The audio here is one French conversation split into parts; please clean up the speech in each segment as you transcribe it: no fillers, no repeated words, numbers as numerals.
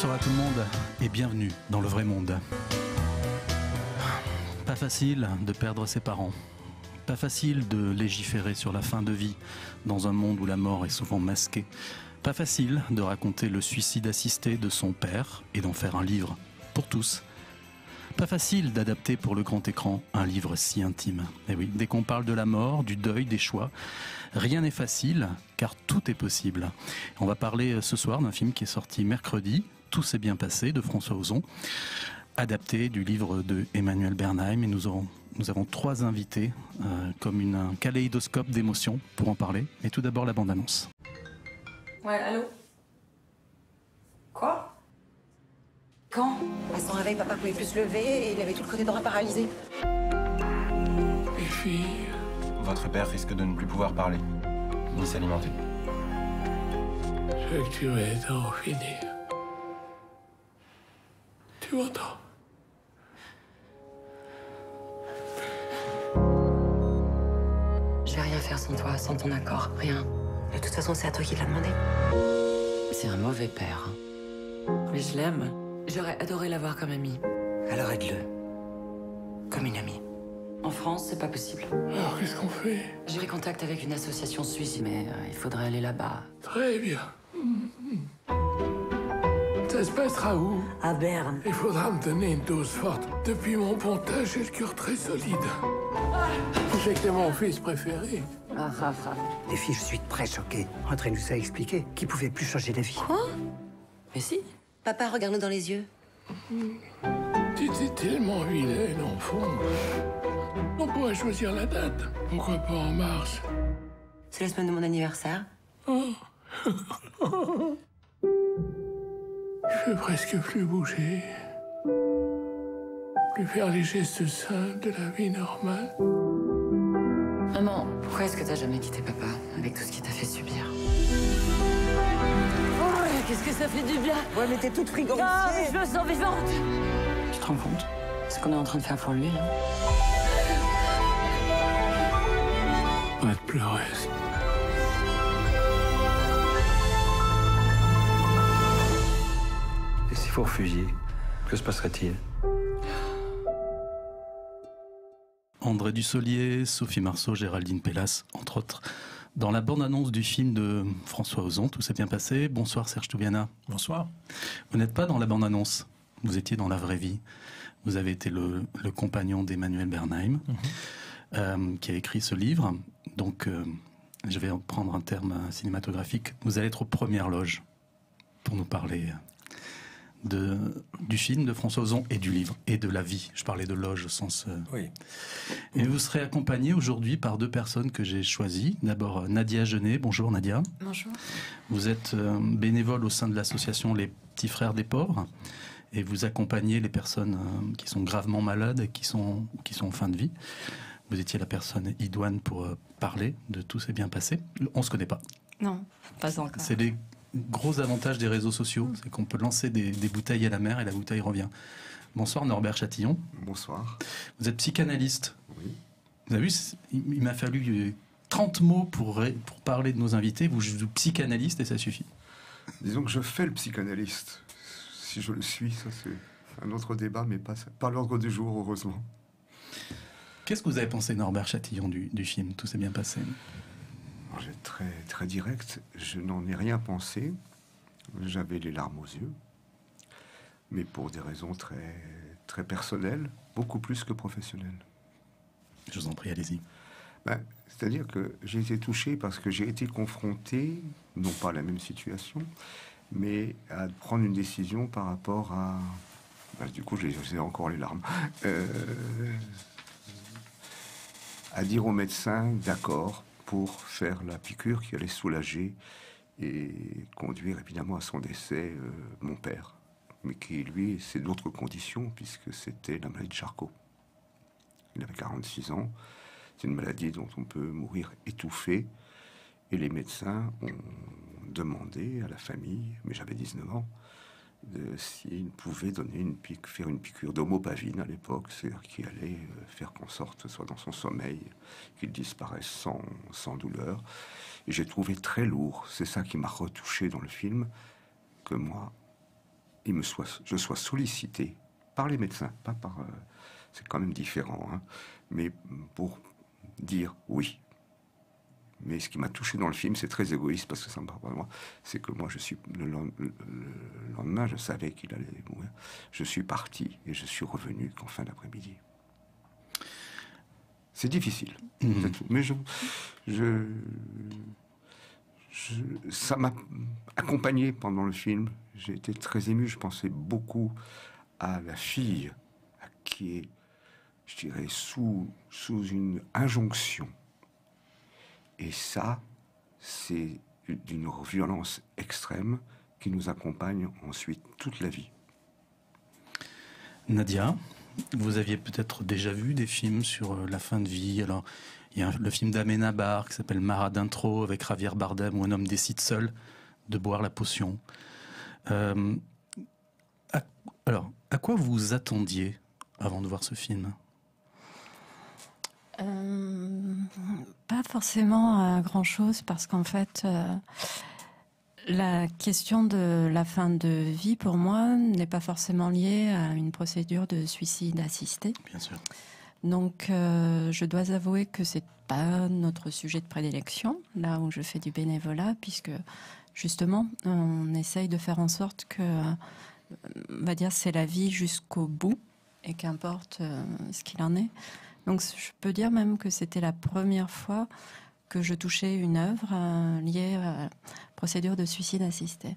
Bonsoir à tout le monde et bienvenue dans le vrai monde. Pas facile de perdre ses parents. Pas facile de légiférer sur la fin de vie dans un monde où la mort est souvent masquée. Pas facile de raconter le suicide assisté de son père et d'en faire un livre pour tous. Pas facile d'adapter pour le grand écran un livre si intime. Et oui, dès qu'on parle de la mort, du deuil, des choix, rien n'est facile car tout est possible. On va parler ce soir d'un film qui est sorti mercredi, Tout s'est bien passé, de François Ozon, adapté du livre de Emmanuel Bernheim. Et nous avons trois invités, comme un kaléidoscope d'émotions pour en parler. Mais tout d'abord la bande-annonce. Ouais, allô? Quoi? Quand? À son réveil, papa pouvait plus se lever et il avait tout le côté droit paralysé. Les filles. Votre père risque de ne plus pouvoir parler, ni s'alimenter. Je veux que tu m'aides à en finir. Tu m'entends? Je vais rien faire sans toi, sans ton accord, rien. De toute façon, c'est à toi qui l'a demandé. C'est un mauvais père. Mais je l'aime. J'aurais adoré l'avoir comme amie. Alors aide-le. Comme une amie. En France, c'est pas possible. Alors, qu'est-ce qu'on fait? J'ai pris contact avec une association suisse, mais il faudrait aller là-bas. Très bien. Ça se passera où? À Berne. Il faudra me donner une dose forte. Depuis mon pontage, j'ai le cœur très solide. Je sais que t'es mon fils préféré. Les filles, je suis très choquée. André nous a expliqué qu'il pouvait plus changer d'avis. Mais si. Papa, regarde-nous dans les yeux. T'étais tellement vilaine, en fond. On pourrait choisir la date. Pourquoi pas en mars? C'est la semaine de mon anniversaire. Je peux presque plus bouger. Plus faire les gestes simples de la vie normale. Maman, pourquoi est-ce que t'as jamais quitté papa avec tout ce qu'il t'a fait subir? Qu'est-ce que ça fait du bien! Ouais, mais t'es toute frigorifiée. Ah, mais je me sens vivante! Tu te rends compte? Ce qu'on est en train de faire pour lui, hein? Pas de pleureuse. Et si vous refusiez, que se passerait-il? André Dussolier, Sophie Marceau, Géraldine Pellas, entre autres, dans la bande-annonce du film de François Ozon, Tout s'est bien passé. Bonsoir Serge Toubiana. Bonsoir. Vous n'êtes pas dans la bande-annonce, vous étiez dans la vraie vie. Vous avez été le compagnon d'Emmanuel Bernheim, qui a écrit ce livre. Donc, je vais prendre un terme cinématographique. Vous allez être aux premières loges pour nous parler du film de François Ozon et du livre, et de la vie. Je parlais de loge au sens... Oui. Et vous serez accompagné aujourd'hui par deux personnes que j'ai choisies. D'abord, Nadia Genet. Bonjour Nadia. Bonjour. Vous êtes bénévole au sein de l'association Les Petits Frères des Pauvres. Et vous accompagnez les personnes qui sont gravement malades et qui sont en fin de vie. Vous étiez la personne idoine pour parler de Tout s'est bien passé. On ne se connaît pas. Non, pas encore. C'est les gros avantages des réseaux sociaux, c'est qu'on peut lancer des bouteilles à la mer et la bouteille revient. Bonsoir Norbert Chatillon. Bonsoir. Vous êtes psychanalyste. Oui. Vous avez vu, il m'a fallu 30 mots pour parler de nos invités. Vous psychanalyste et ça suffit. Disons que je fais le psychanalyste. Si je le suis, ça c'est un autre débat, mais pas l'ordre du jour, heureusement. Qu'est-ce que vous avez pensé, Norbert Chatillon, du film Tout s'est bien passé? J'ai très, très direct. Je n'en ai rien pensé. J'avais les larmes aux yeux. Mais pour des raisons très, très personnelles, beaucoup plus que professionnelles. Je vous en prie, allez-y. C'est-à-dire que j'ai été touché parce que j'ai été confronté, non pas à la même situation, mais à prendre une décision par rapport à... du coup, j'ai encore les larmes. À dire au médecin, d'accord, pour faire la piqûre qui allait soulager et conduire évidemment à son décès mon père. Mais qui, lui, c'est d'autres conditions, puisque c'était la maladie de Charcot. Il avait 46 ans. C'est une maladie dont on peut mourir étouffé. Et les médecins ont demandé à la famille, mais j'avais 19 ans, s'il pouvait faire une piqûre d'homopavine à l'époque, c'est-à-dire qui allait faire qu'en sorte, soit dans son sommeil, qu'il disparaisse sans douleur. Et j'ai trouvé très lourd, c'est ça qui m'a retouché dans le film, que moi, je sois sollicité par les médecins, pas par... c'est quand même différent, hein, mais pour dire oui. Mais ce qui m'a touché dans le film, c'est très égoïste, parce que ça me parle pas de moi, c'est que moi, le lendemain, je savais qu'il allait mourir. Je suis parti et je suis revenu qu'en fin d'après-midi. C'est difficile, c'est tout. Mais ça m'a accompagné pendant le film. J'ai été très ému. Je pensais beaucoup à la fille qui est, je dirais, sous une injonction. Et ça, c'est d'une violence extrême qui nous accompagne ensuite toute la vie. Nadia, vous aviez peut-être déjà vu des films sur la fin de vie. Alors, il y a le film d'Amenabar qui s'appelle Marat d'intro avec Javier Bardem où un homme décide seul de boire la potion. Alors, à quoi vous attendiez avant de voir ce film ? Pas forcément à grand-chose, parce qu'en fait, la question de la fin de vie, pour moi, n'est pas forcément liée à une procédure de suicide assisté. Bien sûr. Donc, je dois avouer que c'est pas notre sujet de prédilection, là où je fais du bénévolat, puisque, justement, on essaye de faire en sorte que, on va dire, c'est la vie jusqu'au bout, et qu'importe ce qu'il en est. Donc je peux dire même que c'était la première fois que je touchais une œuvre liée à la procédure de suicide assisté.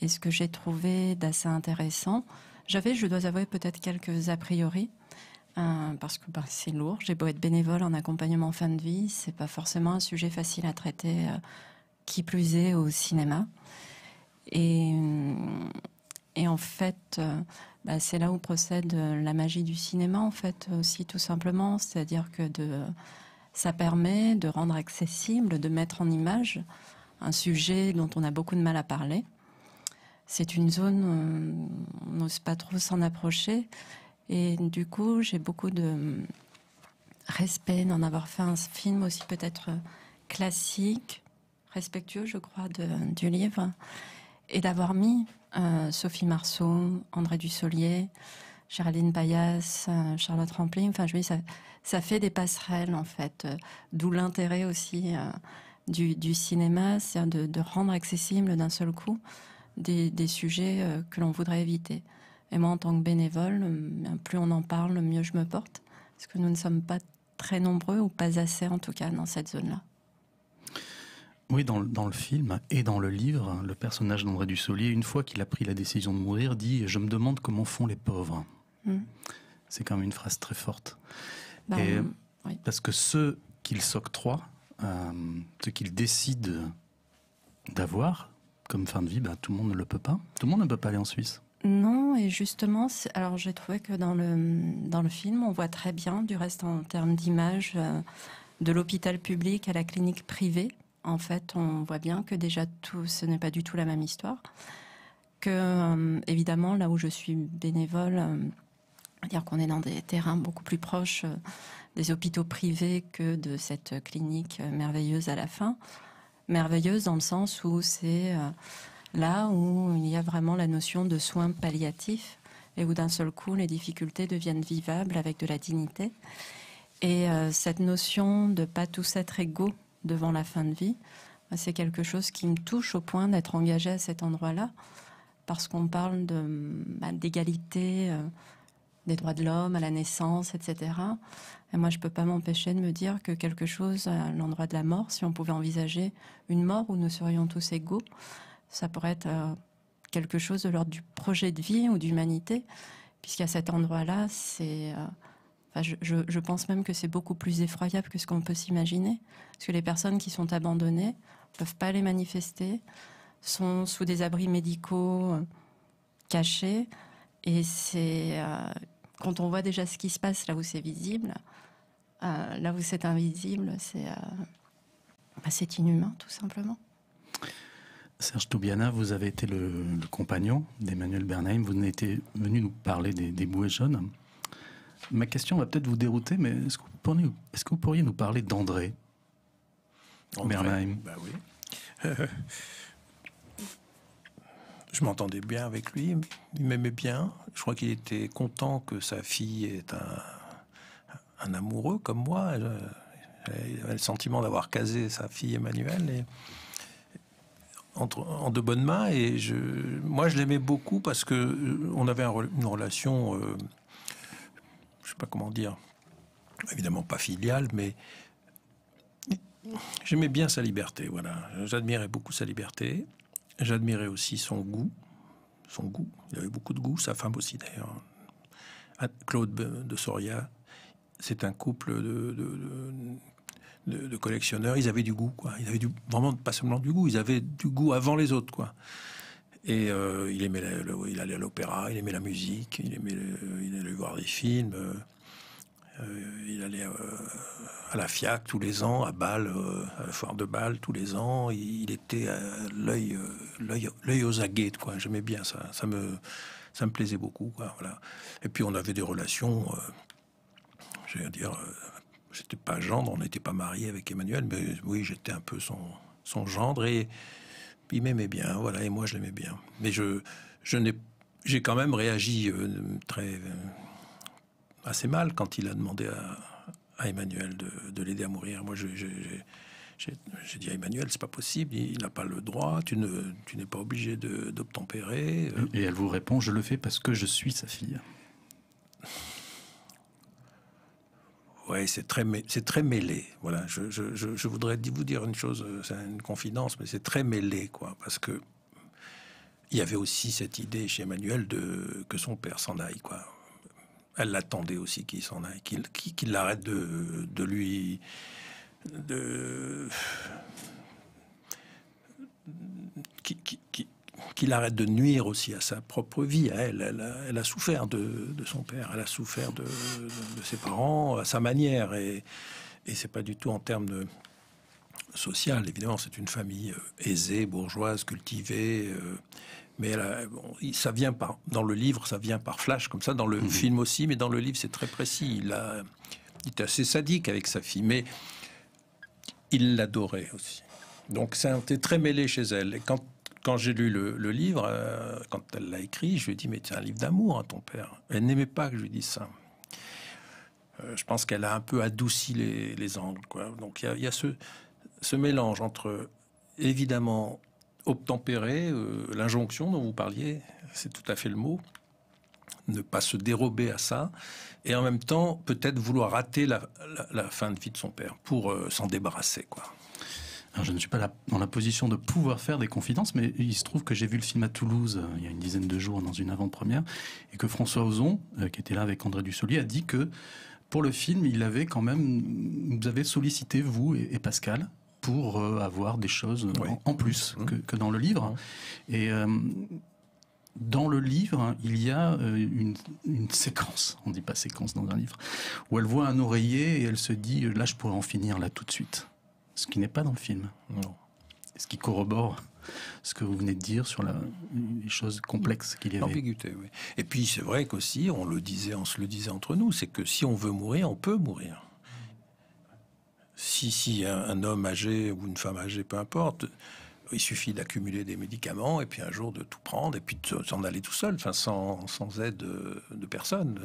Et ce que j'ai trouvé d'assez intéressant, j'avais, je dois avouer, peut-être quelques a priori, parce que c'est lourd. J'ai beau être bénévole en accompagnement fin de vie, c'est pas forcément un sujet facile à traiter, qui plus est au cinéma. Et en fait, c'est là où procède la magie du cinéma, en fait, aussi, tout simplement. C'est-à-dire que ça permet de rendre accessible, de mettre en image un sujet dont on a beaucoup de mal à parler. C'est une zone où on n'ose pas trop s'en approcher. Et du coup, j'ai beaucoup de respect d'en avoir fait un film aussi peut-être classique, respectueux, je crois, du livre, et d'avoir mis Sophie Marceau, André Dussolier, Géraldine Payas, Charlotte Rampling. Enfin, je me dis, ça fait des passerelles, en fait. D'où l'intérêt aussi du cinéma, c'est de rendre accessible d'un seul coup des sujets que l'on voudrait éviter. Et moi, en tant que bénévole, plus on en parle, mieux je me porte. Parce que nous ne sommes pas très nombreux, ou pas assez en tout cas, dans cette zone-là. Oui, dans le film et dans le livre, le personnage d'André Dussolier, une fois qu'il a pris la décision de mourir, dit « Je me demande comment font les pauvres ». C'est quand même une phrase très forte. Oui. Parce que ce qu'il s'octroie, ce qu'il décide d'avoir comme fin de vie, tout le monde ne le peut pas. Tout le monde ne peut pas aller en Suisse. Non, et justement, alors j'ai trouvé que dans le film, on voit très bien, du reste en termes d'image, de l'hôpital public à la clinique privée. En fait, on voit bien que déjà ce n'est pas du tout la même histoire. Que, évidemment, là où je suis bénévole, dire qu'on est dans des terrains beaucoup plus proches des hôpitaux privés que de cette clinique merveilleuse à la fin. Merveilleuse dans le sens où c'est là où il y a vraiment la notion de soins palliatifs et où d'un seul coup les difficultés deviennent vivables avec de la dignité. Et cette notion de pas tous être égaux devant la fin de vie, c'est quelque chose qui me touche au point d'être engagée à cet endroit-là, parce qu'on parle d'égalité des droits de l'homme à la naissance, etc. Et moi, je peux pas m'empêcher de me dire que quelque chose à l'endroit de la mort, si on pouvait envisager une mort où nous serions tous égaux, ça pourrait être quelque chose de l'ordre du projet de vie ou d'humanité, puisqu'à cet endroit-là, c'est... je pense même que c'est beaucoup plus effroyable que ce qu'on peut s'imaginer, parce que les personnes qui sont abandonnées ne peuvent pas les manifester, sont sous des abris médicaux cachés, et c'est quand on voit déjà ce qui se passe là où c'est visible, là où c'est invisible, c'est inhumain, tout simplement. Serge Toubiana, vous avez été le compagnon d'Emmanuel Bernheim, vous êtes venu nous parler des bouées jaunes. Ma question va peut-être vous dérouter, mais est-ce que vous pourriez nous parler d'André Bernheim? Oui. Je m'entendais bien avec lui, il m'aimait bien. Je crois qu'il était content que sa fille est un amoureux comme moi. Il avait le sentiment d'avoir casé sa fille Emmanuelle et en de bonnes mains. Et moi, je l'aimais beaucoup parce que on avait une relation, je sais pas comment dire, évidemment pas filiale, mais j'aimais bien sa liberté. Voilà, j'admirais beaucoup sa liberté. J'admirais aussi son goût. Il avait beaucoup de goût. Sa femme aussi, d'ailleurs. Claude de Soria. C'est un couple de collectionneurs. Ils avaient du goût, quoi. Ils avaient vraiment pas seulement du goût. Ils avaient du goût avant les autres, quoi. Et il allait à l'opéra, il aimait la musique, il allait voir des films. Il allait à la FIAC tous les ans, à Bâle, à la foire de Bâle tous les ans. Il était l'œil aux aguets, quoi. J'aimais bien ça. Ça me plaisait beaucoup, quoi. Voilà. Et puis on avait des relations, je veux dire, j'étais pas gendre, on n'était pas mariés avec Emmanuel, mais oui, j'étais un peu son gendre et il m'aimait bien, voilà, et moi je l'aimais bien. Mais j'ai quand même réagi assez mal quand il a demandé à Emmanuel de l'aider à mourir. Moi, j'ai dit à Emmanuel, c'est pas possible, il n'a pas le droit, tu n'es pas obligé d'obtempérer. Et elle vous répond, je le fais parce que je suis sa fille. Ouais, c'est très mêlé. Voilà, je voudrais vous dire une chose, c'est une confidence, mais c'est très mêlé, quoi, parce que il y avait aussi cette idée chez Emmanuel que son père s'en aille, quoi. Elle l'attendait aussi qu'il s'en aille, qu'il arrête qu'il arrête de nuire aussi à sa propre vie. Elle a souffert de son père, elle a souffert de ses parents à sa manière, et c'est pas du tout en termes de social. Évidemment, c'est une famille aisée, bourgeoise, cultivée. Mais ça vient dans le livre, ça vient par flash, comme ça, dans le film aussi, mais dans le livre, c'est très précis. Il était assez sadique avec sa fille, mais il l'adorait aussi. Donc, c'était très mêlé chez elle. Et quand j'ai lu le livre, quand elle l'a écrit, je lui ai dit, mais c'est un livre d'amour, hein, ton père. Elle n'aimait pas que je lui dise ça. Je pense qu'elle a un peu adouci les angles, quoi. Donc, il y a ce mélange entre, évidemment, obtempérer, l'injonction dont vous parliez, c'est tout à fait le mot, ne pas se dérober à ça, et en même temps peut-être vouloir rater la fin de vie de son père pour s'en débarrasser, quoi. Alors, je ne suis pas dans la position de pouvoir faire des confidences, mais il se trouve que j'ai vu le film à Toulouse il y a une dizaine de jours dans une avant-première, et que François Ozon, qui était là avec André Dussolier, a dit que pour le film, vous avez sollicité, vous et Pascal, pour avoir des choses en plus que dans le livre. Et dans le livre, il y a une séquence, on ne dit pas séquence dans un livre, où elle voit un oreiller et elle se dit, là je pourrais en finir là tout de suite. Ce qui n'est pas dans le film. Non. Ce qui corrobore ce que vous venez de dire sur les choses complexes qu'il y avait. L'ambiguïté, oui. Et puis c'est vrai qu'aussi, on se le disait entre nous, c'est que si on veut mourir, on peut mourir. Si un homme âgé ou une femme âgée, peu importe, il suffit d'accumuler des médicaments et puis un jour de tout prendre et puis de s'en aller tout seul, enfin sans aide de personne.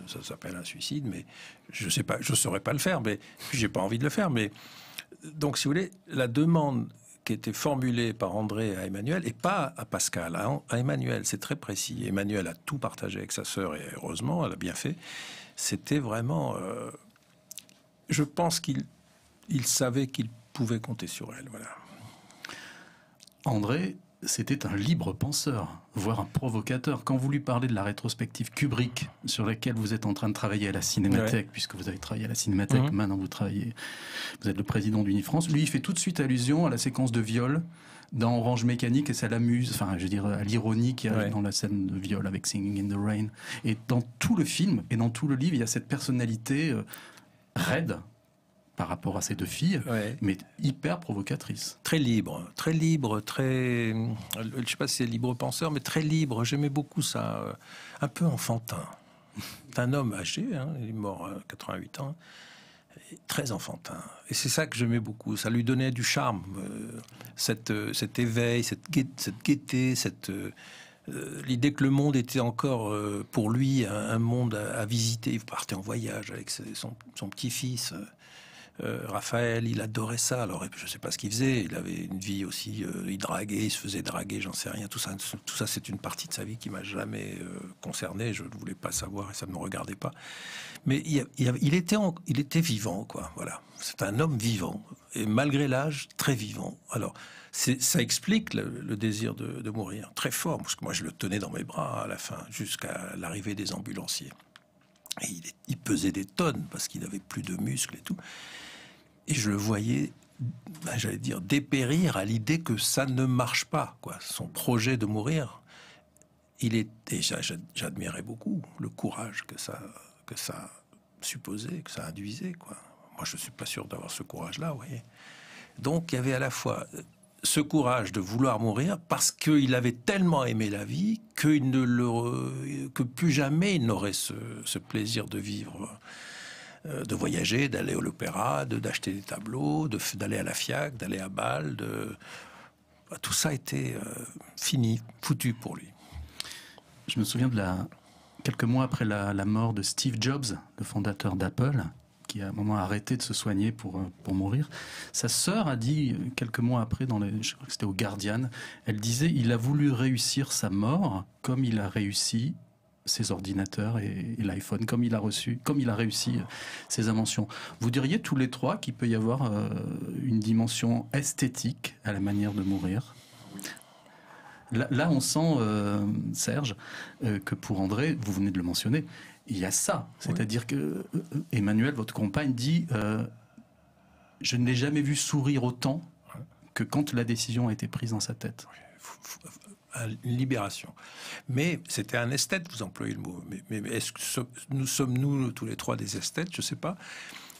Ça s'appelle un suicide, mais je sais pas, je saurais pas le faire, mais j'ai pas envie de le faire. Mais donc, si vous voulez, la demande qui était formulée par André à Emmanuel, et pas à Pascal, à Emmanuel, c'est très précis. Emmanuel a tout partagé avec sa sœur et heureusement, elle a bien fait. C'était vraiment, je pense qu'il savait qu'il pouvait compter sur elle, voilà. André, c'était un libre penseur, voire un provocateur. Quand vous lui parlez de la rétrospective Kubrick, sur laquelle vous êtes en train de travailler à la Cinémathèque, puisque vous avez travaillé à la Cinémathèque, maintenant vous êtes le président d'Unifrance, lui il fait tout de suite allusion à la séquence de viol dans Orange Mécanique, et ça l'amuse, enfin je veux dire à l'ironie qu'il y a dans la scène de viol avec Singing in the Rain. Et dans tout le film, et dans tout le livre, il y a cette personnalité raide, par rapport à ces deux filles, mais hyper provocatrice. Très libre, très... Je ne sais pas si c'est libre penseur, mais très libre. J'aimais beaucoup ça. Un peu enfantin. C'est un homme âgé, hein, il est mort à 88 ans. très enfantin. Et c'est ça que j'aimais beaucoup. Ça lui donnait du charme, cet éveil, cette gaieté, l'idée que le monde était encore pour lui un monde à visiter. Il partait en voyage avec son petit-fils. Raphaël, il adorait ça. Alors, je ne sais pas ce qu'il faisait. Il avait une vie aussi. Il draguait, il se faisait draguer, j'en sais rien. Tout ça, c'est une partie de sa vie qui m'a jamais concerné. Je ne voulais pas savoir et ça ne me regardait pas. Mais il était vivant, quoi. Voilà. C'est un homme vivant et malgré l'âge, très vivant. Alors, ça explique le désir de mourir très fort, parce que moi, je le tenais dans mes bras à la fin, jusqu'à l'arrivée des ambulanciers. Et il pesait des tonnes parce qu'il n'avait plus de muscles et tout. Et je le voyais, j'allais dire, dépérir à l'idée que ça ne marche pas, quoi. Son projet de mourir, j'admirais beaucoup le courage que ça supposait, que ça induisait, quoi. Moi, je ne suis pas sûr d'avoir ce courage-là, vous voyez. Donc, il y avait à la fois ce courage de vouloir mourir parce qu'il avait tellement aimé la vie que plus jamais il n'aurait ce plaisir de vivre, de voyager, d'aller à l'opéra, d'acheter des tableaux, d'aller à la FIAC, d'aller à Bâle. Tout ça était fini, foutu pour lui. Je me souviens quelques mois après la mort de Steve Jobs, le fondateur d'Apple, qui a à un moment arrêté de se soigner pour mourir. Sa sœur a dit, quelques mois après, je crois que c'était au Guardian, elle disait, il a voulu réussir sa mort comme il a réussi ses ordinateurs et l'iPhone, comme il a réussi ses inventions. Vous diriez tous les trois qu'il peut y avoir une dimension esthétique à la manière de mourir ? Là, on sent, Serge, que pour André, vous venez de le mentionner, il y a ça. C'est-à-dire que Emmanuel, votre compagne, dit je ne l'ai jamais vu sourire autant que quand la décision a été prise dans sa tête. Une libération. Mais c'était un esthète, vous employez le mot. Mais est-ce que nous sommes tous les trois des esthètes ? Je ne sais pas.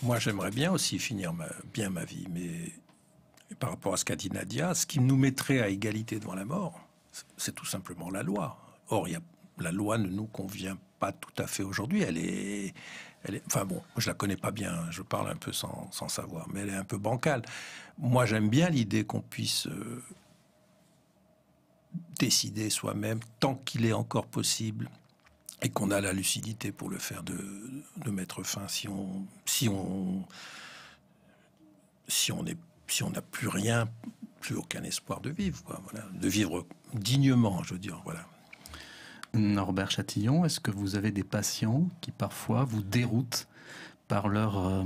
Moi, j'aimerais bien aussi finir bien ma vie. Mais par rapport à ce qu'a dit Nadia, ce qui nous mettrait à égalité devant la mort, c'est tout simplement la loi. Or, la loi ne nous convient pas tout à fait aujourd'hui. Elle est, enfin bon, je la connais pas bien. Je parle un peu sans savoir, mais elle est un peu bancale. Moi, j'aime bien l'idée qu'on puisse décider soi-même tant qu'il est encore possible et qu'on a la lucidité pour le faire de mettre fin si on n'a plus rien, plus aucun espoir de vivre, quoi, voilà, de vivre dignement, je veux dire, voilà. Norbert Chatillon, est-ce que vous avez des patients qui parfois vous déroutent par leur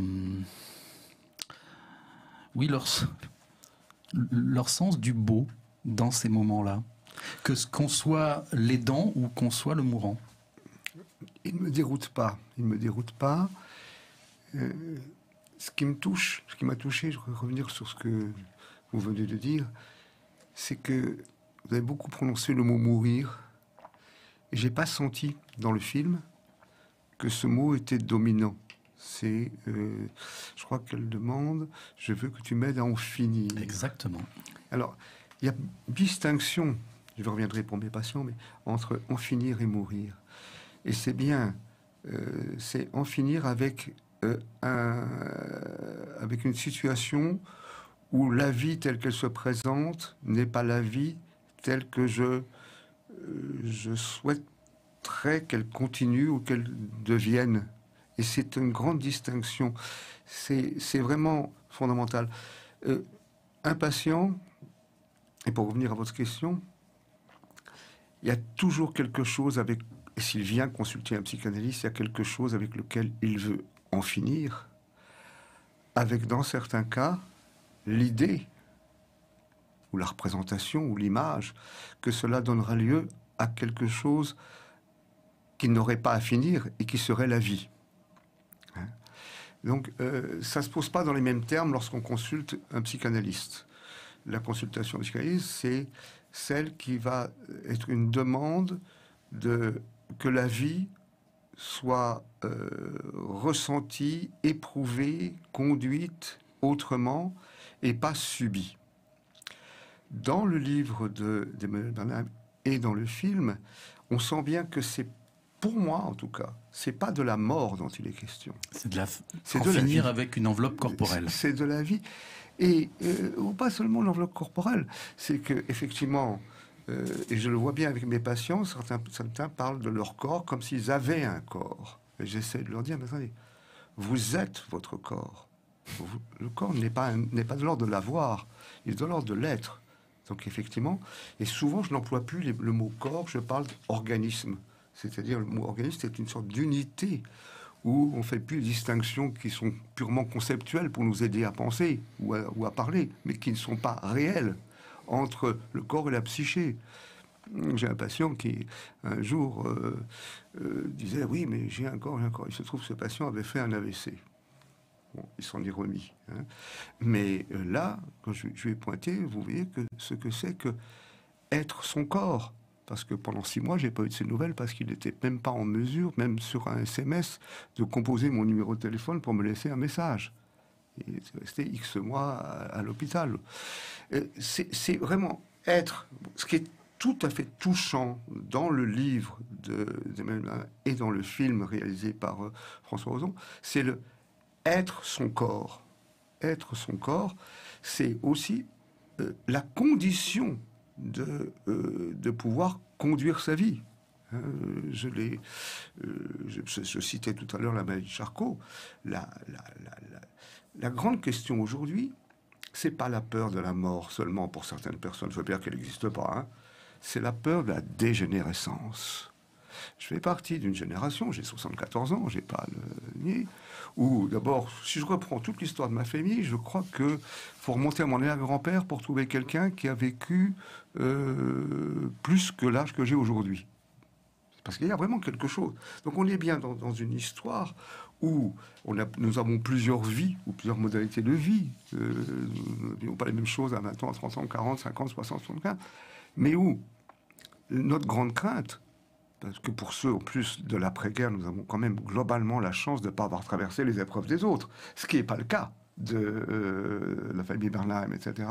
sens du beau dans ces moments-là, qu'on soit l'aidant ou qu'on soit le mourant? Il ne me déroute pas. Ce qui m'a touché, je voudrais revenir sur ce que vous venez de dire, c'est que vous avez beaucoup prononcé le mot mourir, et j'ai pas senti dans le film que ce mot était dominant. C'est, je crois qu'elle demande, je veux que tu m'aides à en finir. Exactement. Alors, il y a distinction, je reviendrai pour mes patients, mais entre en finir et mourir. Et c'est bien, c'est en finir avec avec une situation où la vie telle qu'elle se présente n'est pas la vie telle que je souhaiterais qu'elle continue ou qu'elle devienne. Et c'est une grande distinction. C'est vraiment fondamental. Un patient, et pour revenir à votre question, il y a toujours quelque chose avec... Et s'il vient consulter un psychanalyste, il y a quelque chose avec lequel il veut en finir, avec, dans certains cas, l'idée, ou la représentation, ou l'image, que cela donnera lieu à quelque chose qui n'aurait pas à finir et qui serait la vie. Hein? Donc, ça ne se pose pas dans les mêmes termes lorsqu'on consulte un psychanalyste. La consultation psychanalyste, c'est celle qui va être une demande que la vie soit ressentie, éprouvée, conduite autrement et pas subie. Dans le livre d'Emmanuel Bernheim et dans le film, on sent bien que c'est pour moi en tout cas, c'est pas de la mort dont il est question. C'est de finir avec une enveloppe corporelle. C'est de la vie. Et pas seulement l'enveloppe corporelle, c'est que effectivement, et je le vois bien avec mes patients, certains parlent de leur corps comme s'ils avaient un corps. Et j'essaie de leur dire, mais attendez, vous êtes votre corps. Le corps n'est pas de l'ordre de l'avoir, il est de l'ordre de l'être. Donc effectivement, et souvent je n'emploie plus le mot corps, je parle d'organisme. C'est-à-dire le mot organisme, c'est une sorte d'unité où on ne fait plus les distinctions qui sont purement conceptuelles pour nous aider à penser ou à parler, mais qui ne sont pas réelles entre le corps et la psyché. J'ai un patient qui, un jour, disait « Oui, mais j'ai un corps, j'ai un corps ». Il se trouve que ce patient avait fait un AVC. Bon, il s'en est remis. Hein. Mais là, quand je lui ai pointé, vous voyez ce que c'est que être son corps. Parce que pendant 6 mois, j'ai pas eu de ses nouvelles parce qu'il n'était même pas en mesure, même sur un SMS, de composer mon numéro de téléphone pour me laisser un message. Il est resté X mois à l'hôpital. C'est vraiment être, ce qui est tout à fait touchant dans le livre d'Emmanuel et dans le film réalisé par François Ozon, c'est le être son corps. Être son corps, c'est aussi la condition de pouvoir conduire sa vie. Je citais tout à l'heure la maladie de Charcot. La grande question aujourd'hui, c'est pas la peur de la mort seulement pour certaines personnes. Je veux bien qu'elle n'existe pas. Hein. C'est la peur de la dégénérescence. Je fais partie d'une génération, j'ai 74 ans, j'ai pas le nier, où d'abord, si je reprends toute l'histoire de ma famille, je crois que faut remonter à mon arrière-grand-père pour trouver quelqu'un qui a vécu plus que l'âge que j'ai aujourd'hui. Parce qu'il y a vraiment quelque chose. Donc on est bien dans une histoire où nous avons plusieurs vies, ou plusieurs modalités de vie. Nous n'avons pas les mêmes choses à 20 ans, à 30 ans, 40, 50, 60, 75. Mais où notre grande crainte, parce que pour ceux, en plus de l'après-guerre, nous avons quand même globalement la chance de ne pas avoir traversé les épreuves des autres, ce qui n'est pas le cas de la famille Bernheim, etc.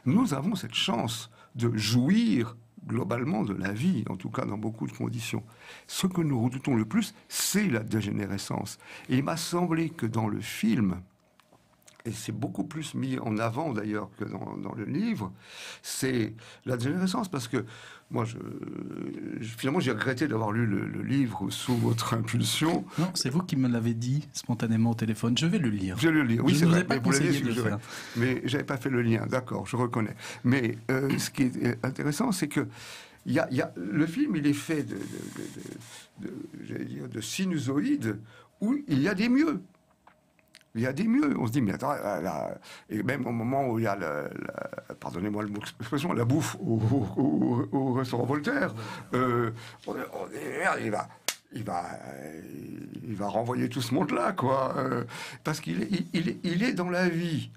Nous avons cette chance de jouir globalement de la vie, en tout cas dans beaucoup de conditions. Ce que nous redoutons le plus, c'est la dégénérescence. Et il m'a semblé que dans le film, et c'est beaucoup plus mis en avant d'ailleurs que dans le livre, c'est la dégénérescence, parce que moi, finalement, j'ai regretté d'avoir lu le livre sous votre impulsion. Non, c'est vous qui me l'avez dit spontanément au téléphone. Je vais le lire. Je vais le lire, oui, c'est vrai. Pas conseillé de le faire. Mais j'avais pas fait le lien, d'accord, je reconnais. Mais ce qui est intéressant, c'est que le film, il est fait de sinusoïdes où il y a des mieux. Il y a des mieux. On se dit, mais attends, et même au moment où il y a, pardonnez-moi l'expression, la bouffe au restaurant Voltaire, il va renvoyer tout ce monde-là, quoi. Parce qu'il est dans la vie.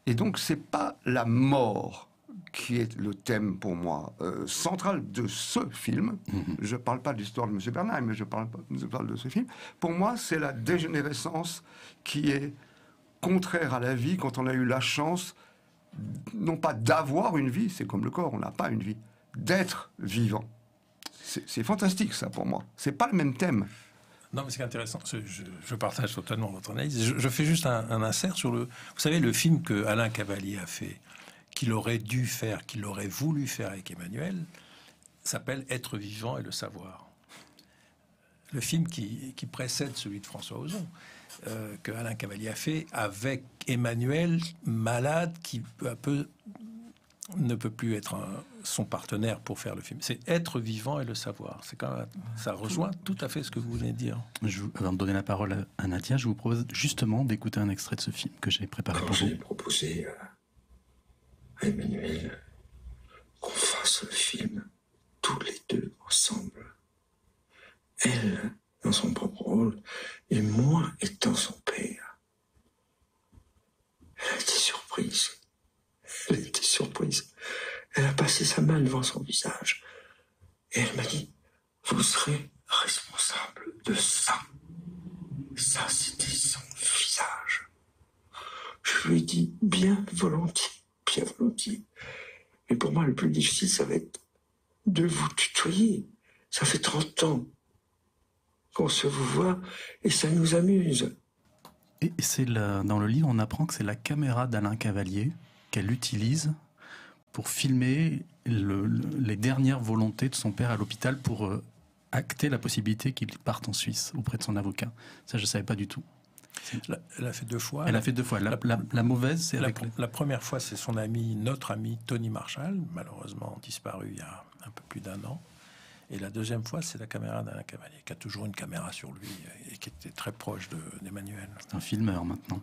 Et donc, c'est pas la mort qui est le thème pour moi central de ce film. Je ne parle pas de l'histoire de M. Bernheim, mais je parle de ce film. Pour moi, c'est la dégénérescence qui est contraire à la vie quand on a eu la chance, non pas d'avoir une vie, c'est comme le corps, on n'a pas une vie, d'être vivant. C'est fantastique, ça, pour moi. C'est pas le même thème. Non, mais c'est intéressant. Je partage totalement votre analyse. Je fais juste un insert sur vous savez, le film que Alain Cavalier a fait, qu'il aurait dû faire, qu'il aurait voulu faire avec Emmanuel, s'appelle « Être vivant et le savoir ». Le film qui précède celui de François Ozon, que Alain Cavalier a fait avec Emmanuel, malade, qui peu à peu ne peut plus être son partenaire pour faire le film. C'est être vivant et le savoir. C'est quand même, ça rejoint tout à fait ce que vous venez de dire. Avant de donner la parole à Nadia, je vous propose justement d'écouter un extrait de ce film que j'ai préparé pour vous. J'ai proposé à Emmanuel qu'on fasse le film tous les deux ensemble. Elle dans son propre rôle et moi étant son père. Elle a été surprise. Elle a été surprise. Elle a passé sa main devant son visage. Et elle m'a dit, vous serez responsable de ça. Ça, c'était son visage. Je lui ai dit, bien volontiers, bien volontiers. Mais pour moi, le plus difficile, ça va être de vous tutoyer. Ça fait 30 ans qu'on se voit et ça nous amuse. Et dans le livre, on apprend que c'est la caméra d'Alain Cavalier qu'elle utilise pour filmer les dernières volontés de son père à l'hôpital pour acter la possibilité qu'il parte en Suisse auprès de son avocat. Ça, je ne savais pas du tout. Elle a fait 2 fois. Elle a fait 2 fois. La mauvaise, c'est la première fois, c'est son ami, notre ami Tony Marshall, malheureusement disparu il y a un peu plus d'1 an. Et la deuxième fois, c'est la caméra d'Alain Cavalier, qui a toujours une caméra sur lui et qui était très proche d'Emmanuel. C'est un filmeur maintenant.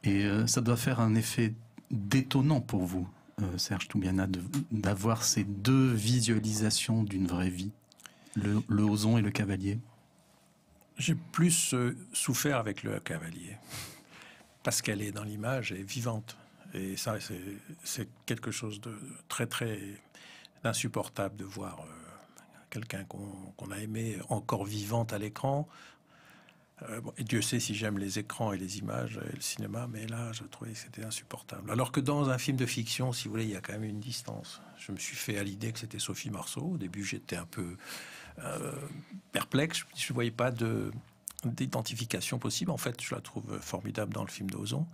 Et ça doit faire un effet détonnant pour vous, Serge Toubiana, d'avoir ces 2 visualisations d'une vraie vie, le Ozon et le Cavalier. J'ai plus souffert avec le Cavalier, parce qu'elle est dans l'image, elle est vivante. Et ça, c'est quelque chose de très, très insupportable de voir quelqu'un qu'on a aimé encore vivante à l'écran. Et Dieu sait si j'aime les écrans et les images et le cinéma, mais là, je trouvais que c'était insupportable. Alors que dans un film de fiction, si vous voulez, il y a quand même une distance. Je me suis fait à l'idée que c'était Sophie Marceau. Au début, j'étais un peu perplexe. Je ne voyais pas d'identification possible. En fait, je la trouve formidable dans le film d'Ozon.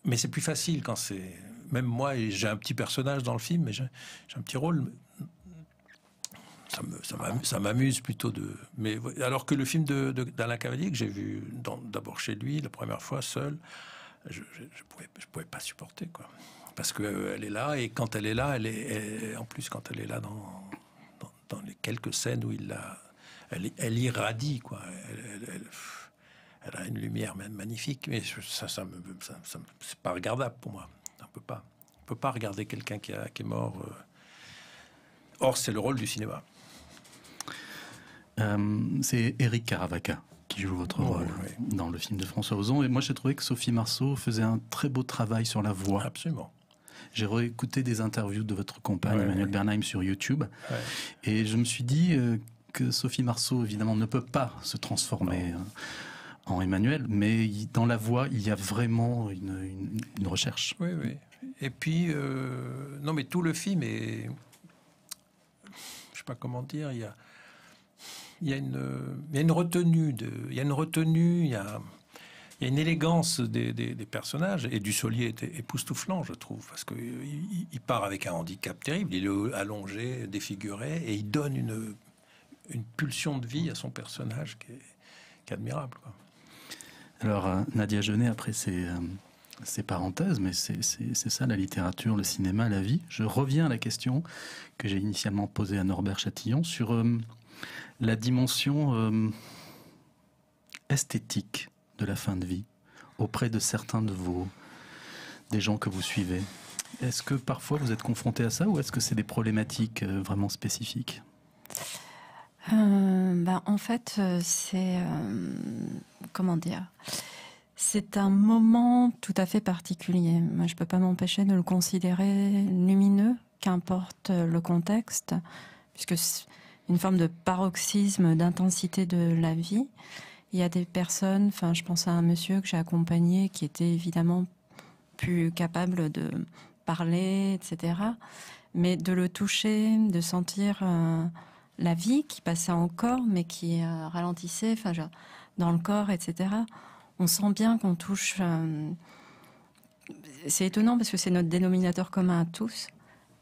Mais c'est plus facile quand c'est... Même moi, j'ai un petit personnage dans le film, mais j'ai un petit rôle. Ça m'amuse plutôt de... Mais alors que le film d'Alain Cavalier, que j'ai vu d'abord chez lui, la première fois, seul, je pouvais pas supporter, quoi. Parce qu'elle est là, et quand elle est là, en plus, quand elle est là dans les quelques scènes où elle irradie, quoi. Elle a une lumière même magnifique, mais c'est pas regardable pour moi. On peut pas regarder quelqu'un qui est mort. Or, c'est le rôle du cinéma. C'est Éric Caravaca qui joue votre rôle dans le film de François Ozon. Et moi, j'ai trouvé que Sophie Marceau faisait un très beau travail sur la voix. Absolument. J'ai réécouté des interviews de votre compagne, Emmanuel Bernheim, sur YouTube. Et je me suis dit que Sophie Marceau, évidemment, ne peut pas se transformer en Emmanuel, mais dans la voix, il y a vraiment une recherche. Oui. Et puis, non, mais tout le film est... Je sais pas comment dire, il y a une retenue, il y a une élégance des personnages, et Dussolier était époustouflant, je trouve, parce qu'il part avec un handicap terrible, il est allongé, défiguré, et il donne une pulsion de vie à son personnage qui est admirable, quoi. Alors, Nadia Genet, après ces parenthèses, mais c'est ça la littérature, le cinéma, la vie. Je reviens à la question que j'ai initialement posée à Norbert Chatillon sur la dimension esthétique de la fin de vie auprès de certains des gens que vous suivez. Est-ce que parfois vous êtes confronté à ça, ou est-ce que c'est des problématiques vraiment spécifiques ? En fait, c'est... comment dire ? C'est un moment tout à fait particulier. Moi, je ne peux pas m'empêcher de le considérer lumineux, qu'importe le contexte, puisque c'est une forme de paroxysme d'intensité de la vie. Il y a des personnes, je pense à un monsieur que j'ai accompagné qui était évidemment plus capable de parler, etc. Mais de le toucher, de sentir la vie qui passait encore, mais qui ralentissait dans le corps, etc. On sent bien qu'on touche... c'est étonnant parce que c'est notre dénominateur commun à tous.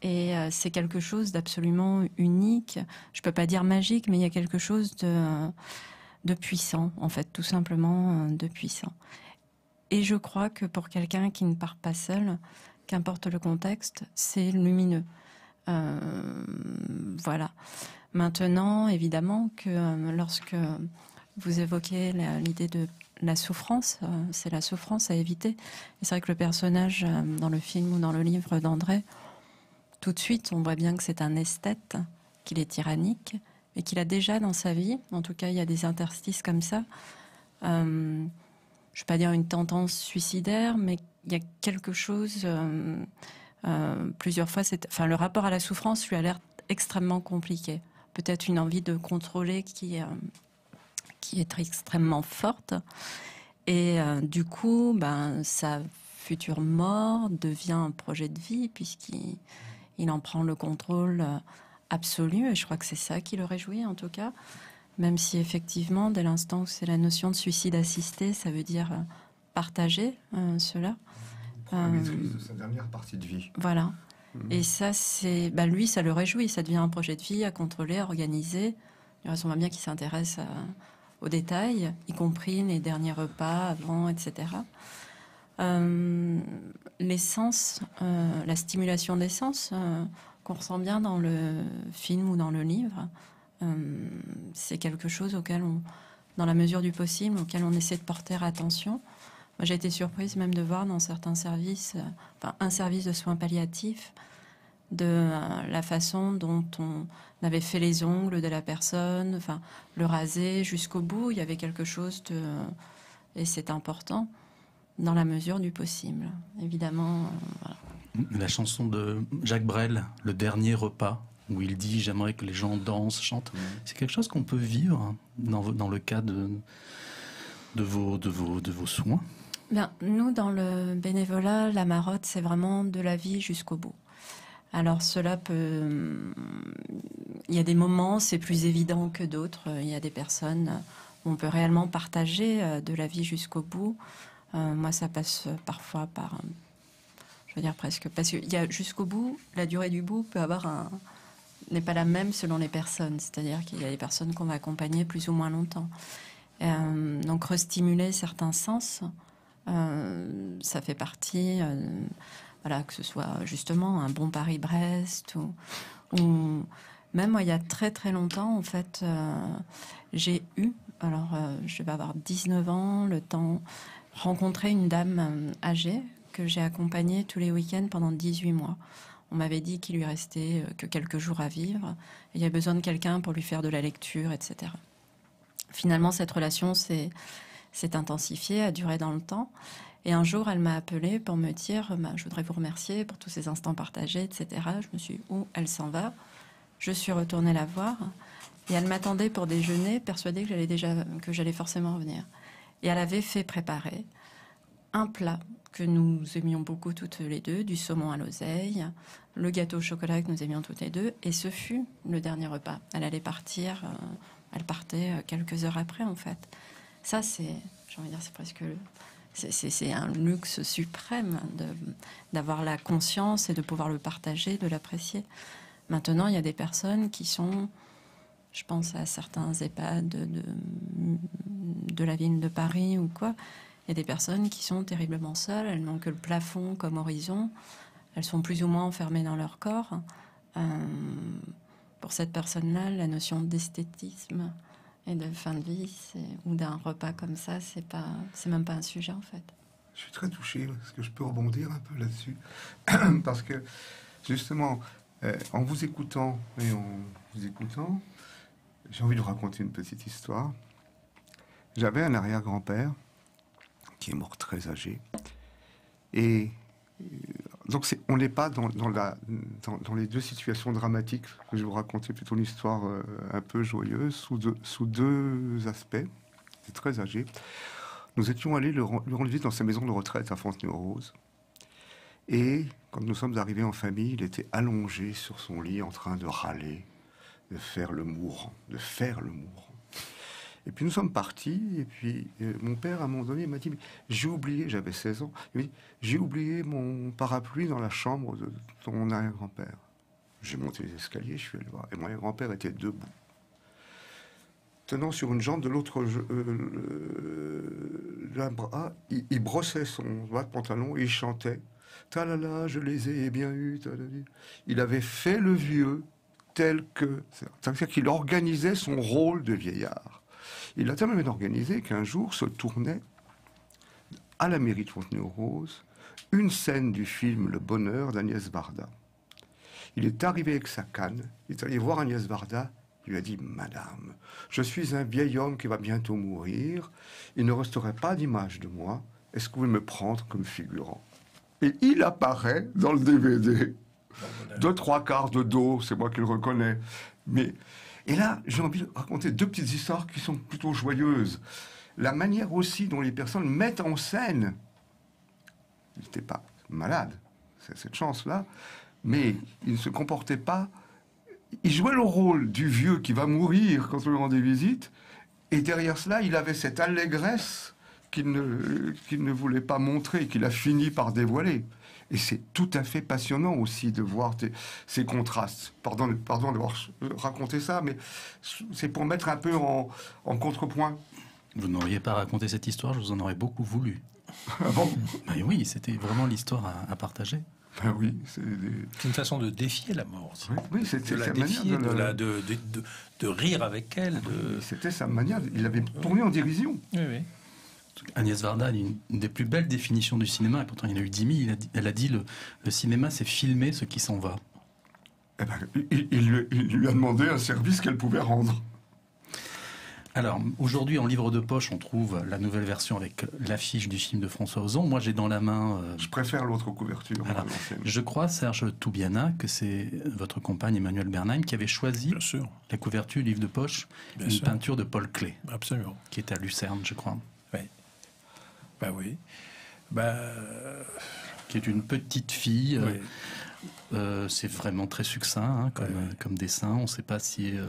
Et c'est quelque chose d'absolument unique. Je ne peux pas dire magique, mais il y a quelque chose de puissant, en fait, tout simplement de puissant. Et je crois que pour quelqu'un qui ne part pas seul, qu'importe le contexte, c'est lumineux. Voilà. Maintenant, évidemment, que lorsque vous évoquez l'idée de la souffrance, c'est la souffrance à éviter. Et c'est vrai que le personnage dans le film ou dans le livre d'André, tout de suite, on voit bien que c'est un esthète, qu'il est tyrannique, et qu'il a déjà dans sa vie, en tout cas il y a des interstices comme ça, je ne vais pas dire une tendance suicidaire, mais il y a quelque chose, plusieurs fois, le rapport à la souffrance lui a l'air extrêmement compliqué. Peut-être une envie de contrôler qui est extrêmement forte. Et du coup, sa future mort devient un projet de vie, puisqu'il en prend le contrôle absolue, et je crois que c'est ça qui le réjouit en tout cas, même si effectivement, dès l'instant où c'est la notion de suicide assisté, ça veut dire partager cela. La maîtrise de sa dernière partie de vie. Voilà. Et ça, c'est, lui, ça le réjouit, ça devient un projet de vie à contrôler, à organiser. Du reste, on voit bien qu'il s'intéresse aux détails, y compris les derniers repas avant, etc. L'essence, la stimulation des sens, qu'on ressent bien dans le film ou dans le livre, c'est quelque chose auquel dans la mesure du possible, auquel on essaie de porter attention. Moi, j'ai été surprise même de voir dans certains services, un service de soins palliatifs, de la façon dont on avait fait les ongles de la personne, le raser jusqu'au bout. Il y avait quelque chose de... Et c'est important, dans la mesure du possible. Évidemment, voilà. La chanson de Jacques Brel, Le dernier repas, où il dit « J'aimerais que les gens dansent, chantent », c'est quelque chose qu'on peut vivre dans le cas de vos soins. Bien, nous, dans le bénévolat, la marotte, c'est vraiment de la vie jusqu'au bout. Alors cela peut... Il y a des moments, c'est plus évident que d'autres. Il y a des personnes où on peut réellement partager de la vie jusqu'au bout. Moi, ça passe parfois par... Je veux dire presque... Parce qu'il y a jusqu'au bout, la durée du bout peut avoir n'est pas la même selon les personnes. C'est-à-dire qu'il y a des personnes qu'on va accompagner plus ou moins longtemps. Donc, restimuler certains sens... ça fait partie, voilà, que ce soit justement un bon Paris-Brest ou même moi, il y a très très longtemps, en fait, j'ai eu, je vais avoir 19 ans, le temps, rencontrer une dame âgée que j'ai accompagnée tous les week-ends pendant 18 mois. On m'avait dit qu'il lui restait que quelques jours à vivre, et il y avait besoin de quelqu'un pour lui faire de la lecture, etc. Finalement, cette relation s'est intensifiée, a duré dans le temps. Et un jour, elle m'a appelée pour me dire je voudrais vous remercier pour tous ces instants partagés, etc. Je me suis dit, où elle s'en va? Je suis retournée la voir. Et elle m'attendait pour déjeuner, persuadée que j'allais forcément revenir. Et elle avait fait préparer un plat que nous aimions beaucoup toutes les deux, du saumon à l'oseille, le gâteau au chocolat que nous aimions toutes les deux. Et ce fut le dernier repas. Elle allait partir, elle partait quelques heures après, en fait. Ça, c'est, j'ai envie de dire, c'est presque... C'est un luxe suprême d'avoir la conscience et de pouvoir le partager, de l'apprécier. Maintenant, il y a des personnes qui sont... Je pense à certains EHPAD de la ville de Paris ou quoi. Il y a des personnes qui sont terriblement seules. Elles n'ont que le plafond comme horizon. Elles sont plus ou moins enfermées dans leur corps. Pour cette personne-là, la notion d'esthétisme et de fin de vie, ou d'un repas comme ça, c'est même pas un sujet en fait. Je suis très touché, est-ce que je peux rebondir un peu là-dessus? Parce que justement, en vous écoutant, j'ai envie de vous raconter une petite histoire. J'avais un arrière-grand-père qui est mort très âgé. Et donc on n'est pas dans les deux situations dramatiques que je vais vous raconter, plutôt une histoire un peu joyeuse, sous deux aspects. C'est très âgé. Nous étions allés le rendre visite dans sa maison de retraite à Fontenay-aux-Roses. Et quand nous sommes arrivés en famille, il était allongé sur son lit en train de râler, de faire le mourant. Et puis nous sommes partis, et puis mon père, à un moment donné, m'a dit, j'ai oublié, j'avais 16 ans, il m'a dit, j'ai oublié mon parapluie dans la chambre de ton arrière-grand-père. J'ai monté les escaliers, je suis allé le voir, et mon arrière-grand-père était debout, tenant sur une jambe de l'autre bras, il brossait son bas de pantalon et il chantait, talala, je les ai bien eus, talala. Il avait fait le vieux tel que, c'est-à-dire qu'il organisait son rôle de vieillard. Il a tellement bien organisé qu'un jour se tournait à la mairie de Fontenay-aux-Roses une scène du film Le Bonheur d'Agnès Varda. Il est arrivé avec sa canne, il est allé voir Agnès Varda, il lui a dit « Madame, je suis un vieil homme qui va bientôt mourir, il ne resterait pas d'image de moi, est-ce que vous pouvez me prendre comme figurant ?» Et il apparaît dans le DVD, 2-3 quarts de dos, c'est moi qui le reconnais, mais... Et là, j'ai envie de raconter deux petites histoires qui sont plutôt joyeuses. La manière aussi dont les personnes mettent en scène, il n'était pas malade, c'est cette chance-là, mais il ne se comportait pas il jouait le rôle du vieux qui va mourir quand on lui rendait visite, et derrière cela, il avait cette allégresse qu'il ne voulait pas montrer, qu'il a fini par dévoiler. Et c'est tout à fait passionnant aussi de voir ces contrastes. Pardon d'avoir raconté ça, mais c'est pour mettre un peu en contrepoint. Vous n'auriez pas raconté cette histoire, je vous en aurais beaucoup voulu. Ah bon? Ben oui, c'était vraiment l'histoire à partager. Ben oui, c'est une façon de défier la mort aussi. Oui, c'était de la sa défier, manière de rire avec elle. C'était sa manière. Il avait tourné en dérision. Oui, oui. Agnès Varda a une des plus belles définitions du cinéma, et pourtant il y en a eu 10 000. Elle a dit le cinéma, c'est filmer ce qui s'en va. Eh ben, il lui a demandé un service qu'elle pouvait rendre. Alors, aujourd'hui, en livre de poche, on trouve la nouvelle version avec l'affiche du film de François Ozon. Moi, j'ai dans la main... Je préfère l'autre couverture. Alors, je crois, Serge Toubiana, que c'est votre compagne Emmanuelle Bernheim qui avait choisi la couverture du livre de poche, une peinture de Paul Klee. Absolument. Qui est à Lucerne, je crois. Oui. Ben oui. Qui est une petite fille. Oui. C'est vraiment très succinct comme dessin. On ne sait pas si il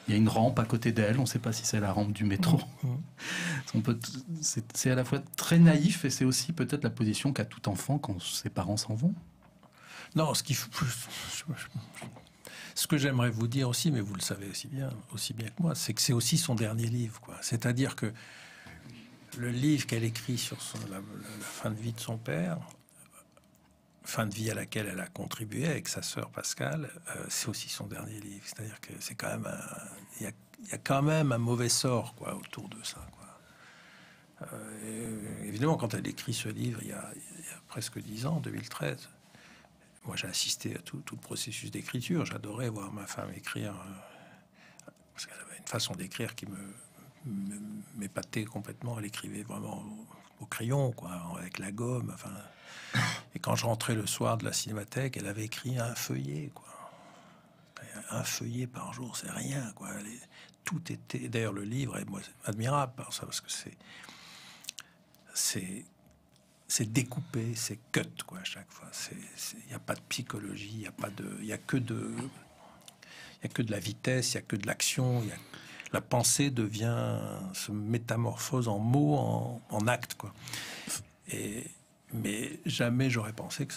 y a une rampe à côté d'elle. On ne sait pas si c'est la rampe du métro. C'est à la fois très naïf et c'est aussi peut-être la position qu'a tout enfant quand ses parents s'en vont. Non, ce que j'aimerais vous dire aussi, mais vous le savez aussi bien que moi, c'est que c'est aussi son dernier livre, quoi. C'est-à-dire que le livre qu'elle écrit sur la fin de vie de son père, fin de vie à laquelle elle a contribué avec sa sœur Pascale, c'est aussi son dernier livre. C'est-à-dire que c'est quand même il y a quand même un mauvais sort, quoi, autour de ça, quoi. Évidemment, quand elle écrit ce livre, il y a presque 10 ans, 2013, moi j'ai assisté à tout le processus d'écriture. J'adorais voir ma femme écrire, parce qu'elle avait une façon d'écrire qui m'épatait complètement. Elle écrivait vraiment au crayon, quoi, avec la gomme, enfin... Et quand je rentrais le soir de la cinémathèque, elle avait écrit un feuillet, quoi. Un feuillet par jour, c'est rien, quoi. Tout était... D'ailleurs, le livre est admirable par ça, parce que c'est découpé, c'est cut, quoi, à chaque fois. Il n'y a pas de psychologie, il y a que de la vitesse, il n'y a que de l'action. La pensée se métamorphose en mots, en actes, quoi. Mais jamais j'aurais pensé que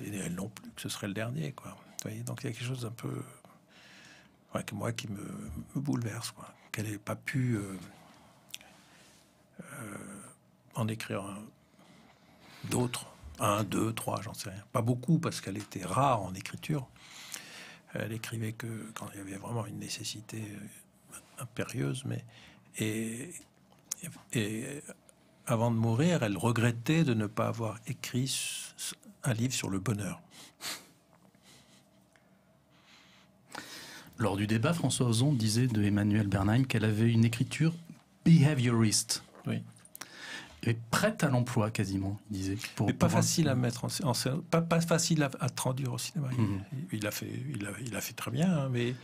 et elle non plus, que ce serait le dernier, quoi. Vous voyez, donc il y a quelque chose d'un peu, qui me bouleverse, quoi. Qu'elle n'ait pas pu en écrire d'autres, 1, 2, 3, j'en sais rien. Pas beaucoup, parce qu'elle était rare en écriture. Elle écrivait que quand il y avait vraiment une nécessité impérieuse, et avant de mourir, elle regrettait de ne pas avoir écrit un livre sur le bonheur. Lors du débat, François Ozon disait de Emmanuelle Bernheim qu'elle avait une écriture behavioriste. Oui. Et prête à l'emploi, quasiment, il disait. Mais pas facile à mettre en scène, pas facile à traduire au cinéma. Il a fait très bien, hein, mais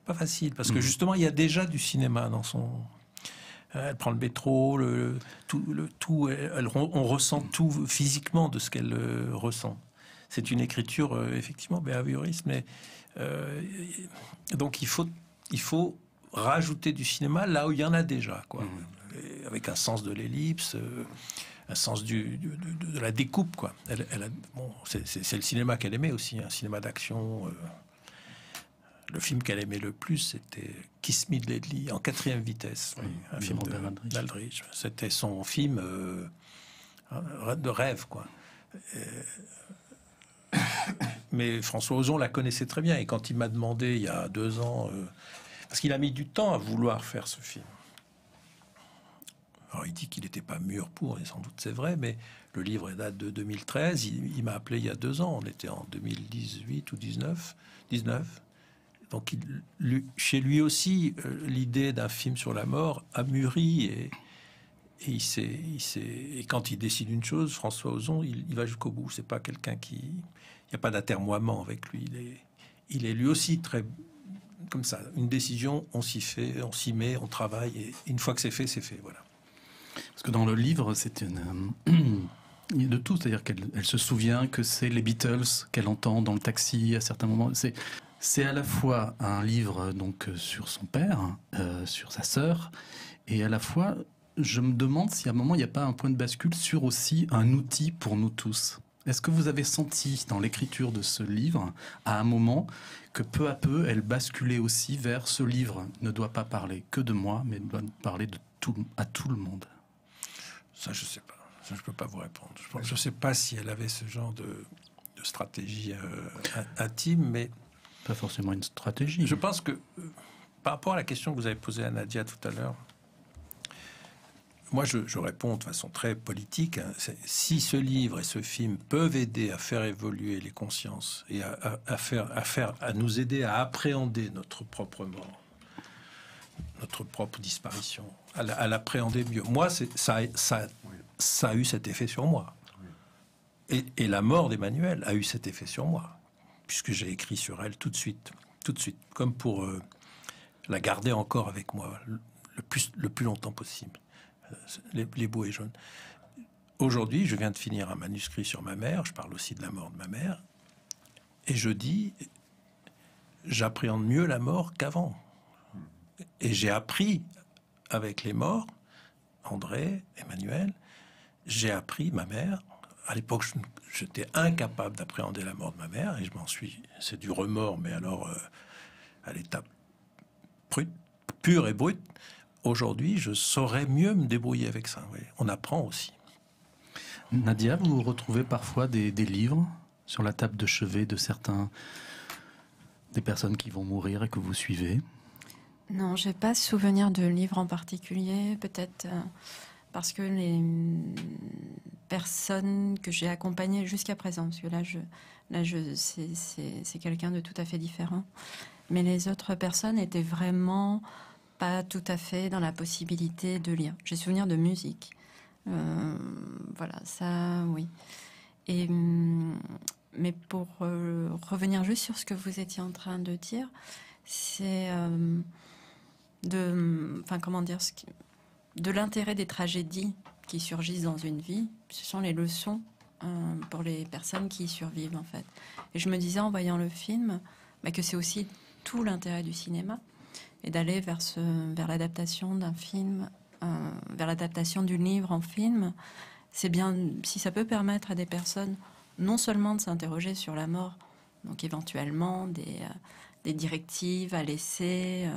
pas facile, parce que justement, il y a déjà du cinéma dans son... Elle prend le métro, on ressent tout physiquement de ce qu'elle ressent. C'est une écriture effectivement behavioriste, mais donc il faut rajouter du cinéma là où il y en a déjà, quoi. Avec un sens de l'ellipse, un sens de la découpe, quoi. C'est le cinéma qu'elle aimait aussi, un cinéma d'action. Le film qu'elle aimait le plus, c'était Kiss Me Deadly, en 4e vitesse, un film d'Aldrich. C'était son film de rêve, quoi. Mais François Ozon la connaissait très bien, et quand il m'a demandé il y a 2 ans, parce qu'il a mis du temps à vouloir faire ce film. Alors il dit qu'il n'était pas mûr pour, et sans doute c'est vrai, mais le livre date de 2013. Il m'a appelé il y a 2 ans, on était en 2018 ou 19. Donc chez lui aussi, l'idée d'un film sur la mort a mûri, et et quand il décide une chose, François Ozon, il va jusqu'au bout. C'est pas quelqu'un qui... Il n'y a pas d'atermoiement avec lui. Il est lui aussi très... Comme ça, une décision, on s'y fait, on s'y met, on travaille, et une fois que c'est fait, voilà. Parce que dans le livre, c'est il y a de tout, c'est-à-dire qu'elle se souvient que c'est les Beatles qu'elle entend dans le taxi à certains moments. C'est à la fois un livre donc sur son père, sur sa sœur, et à la fois, je me demande si à un moment il n'y a pas un point de bascule sur aussi un outil pour nous tous. Est-ce que vous avez senti dans l'écriture de ce livre, à un moment, que peu à peu, elle basculait aussi vers ce livre ne doit pas parler que de moi, mais doit parler à tout le monde? Ça, je sais pas. Ça, je peux pas vous répondre. Je sais pas si elle avait ce genre de stratégie intime, mais pas forcément une stratégie. Je pense que par rapport à la question que vous avez posée à Nadia tout à l'heure, moi, je réponds de façon très politique. Si ce livre et ce film peuvent aider à faire évoluer les consciences et à nous aider à appréhender notre propre mort, notre propre disparition, à l'appréhender mieux. Moi, ça a eu cet effet sur moi. Et la mort d'Emmanuelle a eu cet effet sur moi, puisque j'ai écrit sur elle tout de suite, comme pour la garder encore avec moi le plus longtemps possible. Les beaux et jaunes. Aujourd'hui, je viens de finir un manuscrit sur ma mère, je parle aussi de la mort de ma mère, et je dis, j'appréhende mieux la mort qu'avant. Et j'ai appris avec les morts, André, Emmanuel, j'ai appris ma mère. À l'époque, j'étais incapable d'appréhender la mort de ma mère, et c'est du remords, mais alors à l'état pur et brut. Aujourd'hui, je saurais mieux me débrouiller avec ça. Oui. On apprend aussi. Nadia, vous retrouvez parfois des livres sur la table de chevet de des personnes qui vont mourir et que vous suivez? Non, j'ai pas souvenir de livres en particulier, peut-être parce que les personnes que j'ai accompagnées jusqu'à présent, parce que c'est quelqu'un de tout à fait différent, mais les autres personnes étaient vraiment pas tout à fait dans la possibilité de lire. J'ai souvenir de musique. Voilà, ça, oui. Mais pour revenir juste sur ce que vous étiez en train de dire, c'est de l'intérêt des tragédies qui surgissent dans une vie. Ce sont les leçons pour les personnes qui y survivent, en fait. Et je me disais, en voyant le film, que c'est aussi tout l'intérêt du cinéma, et d'aller vers l'adaptation d'un film, vers l'adaptation du livre en film. C'est bien, si ça peut permettre à des personnes non seulement de s'interroger sur la mort, donc éventuellement des directives à laisser,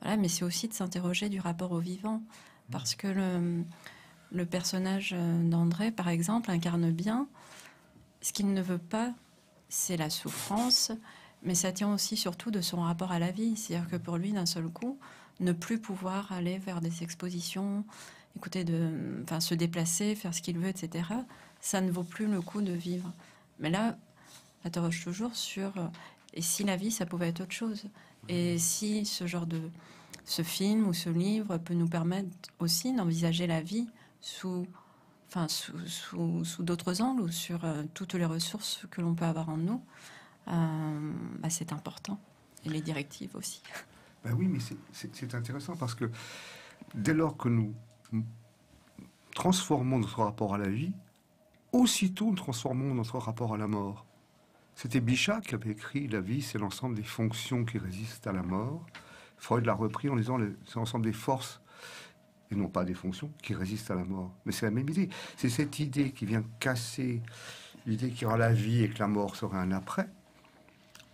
voilà, mais c'est aussi de s'interroger du rapport au vivant, parce que le personnage d'André, par exemple, incarne bien ce qu'il ne veut pas, c'est la souffrance. Mais ça tient aussi surtout de son rapport à la vie. C'est-à-dire que pour lui, d'un seul coup, ne plus pouvoir aller vers des expositions, se déplacer, faire ce qu'il veut, etc., ça ne vaut plus le coup de vivre. Mais là, j'interroge toujours sur et si la vie, ça pouvait être autre chose? Et si ce film ou ce livre peut nous permettre aussi d'envisager la vie sous d'autres angles ou sur toutes les ressources que l'on peut avoir en nous, c'est important. Et les directives aussi. Oui, mais c'est intéressant parce que dès lors que nous transformons notre rapport à la vie, aussitôt nous transformons notre rapport à la mort. C'était Bichat qui avait écrit « La vie, c'est l'ensemble des fonctions qui résistent à la mort ». Freud l'a repris en disant « C'est l'ensemble des forces, et non pas des fonctions, qui résistent à la mort ». Mais c'est la même idée. C'est cette idée qui vient casser l'idée qu'il y aura la vie et que la mort sera un après,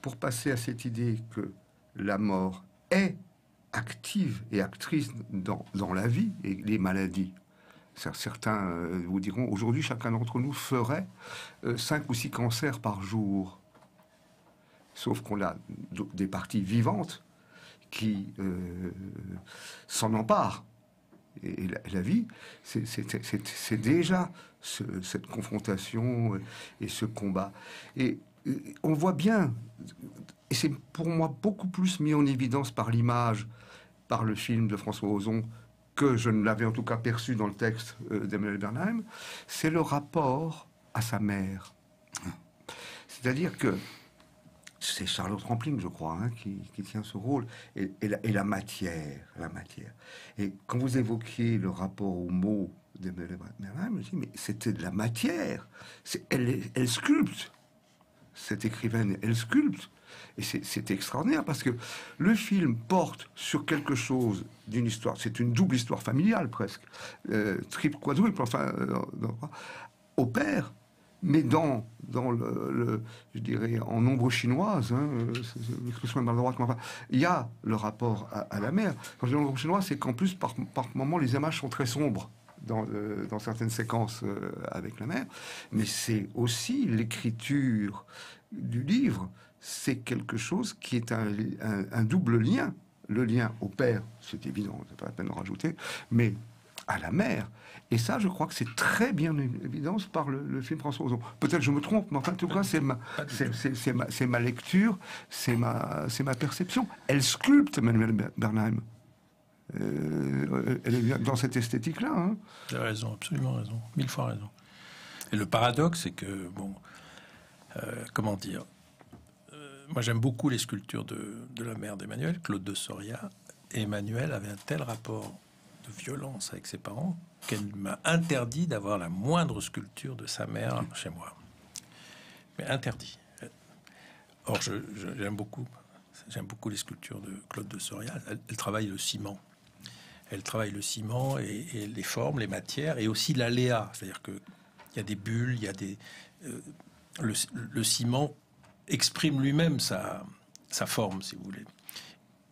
pour passer à cette idée que la mort est active et actrice dans la vie et les maladies. Certains vous diront, aujourd'hui, chacun d'entre nous ferait 5 ou 6 cancers par jour. Sauf qu'on a des parties vivantes qui s'en emparent. Et la vie, c'est déjà cette confrontation et ce combat. Et on voit bien, et c'est pour moi beaucoup plus mis en évidence par l'image, par le film de François Ozon, que je ne l'avais en tout cas perçu dans le texte d'Emmanuel Bernheim, c'est le rapport à sa mère. C'est-à-dire que c'est Charlotte Rampling, je crois, qui tient ce rôle, et la matière. Et quand vous évoquiez le rapport aux mots d'Emmanuel Bernheim, je me dis, mais c'était de la matière. Elle sculpte. Cette écrivaine, elle sculpte. Et c'est extraordinaire parce que le film porte sur quelque chose d'une histoire. C'est une double histoire familiale presque, triple, quadruple, enfin, au père. Mais dans je dirais, en nombre chinoise, l'expression est maladroite, mais enfin, il y a le rapport à la mère. Quand je dis en nombre chinoise, c'est qu'en plus, par moments, les images sont très sombres dans certaines séquences avec la mère. Mais c'est aussi l'écriture du livre, c'est quelque chose qui est un double lien. Le lien au père, c'est évident, c'est pas la peine de rajouter, mais à la mère. Et ça, je crois que c'est très bien évident par le film François Ozon. Peut-être je me trompe, mais enfin, en tout cas, c'est ma lecture, c'est ma perception. Elle sculpte Emmanuelle Bernheim. Elle est dans cette esthétique-là. Hein. Tu as raison, absolument raison. 1000 fois raison. Et le paradoxe, c'est que, comment dire, moi j'aime beaucoup les sculptures de la mère d'Emmanuel, Claude de Soria, et Emmanuel avait un tel rapport de violence avec ses parents qu'elle m'a interdit d'avoir la moindre sculpture de sa mère chez moi. Mais interdit. Or, j'aime beaucoup les sculptures de Claude de Soria. Elle travaille le ciment. Elle travaille le ciment et les formes, les matières, et aussi l'aléa. C'est-à-dire qu'il y a des bulles, il y a des... le ciment exprime lui-même sa forme, si vous voulez.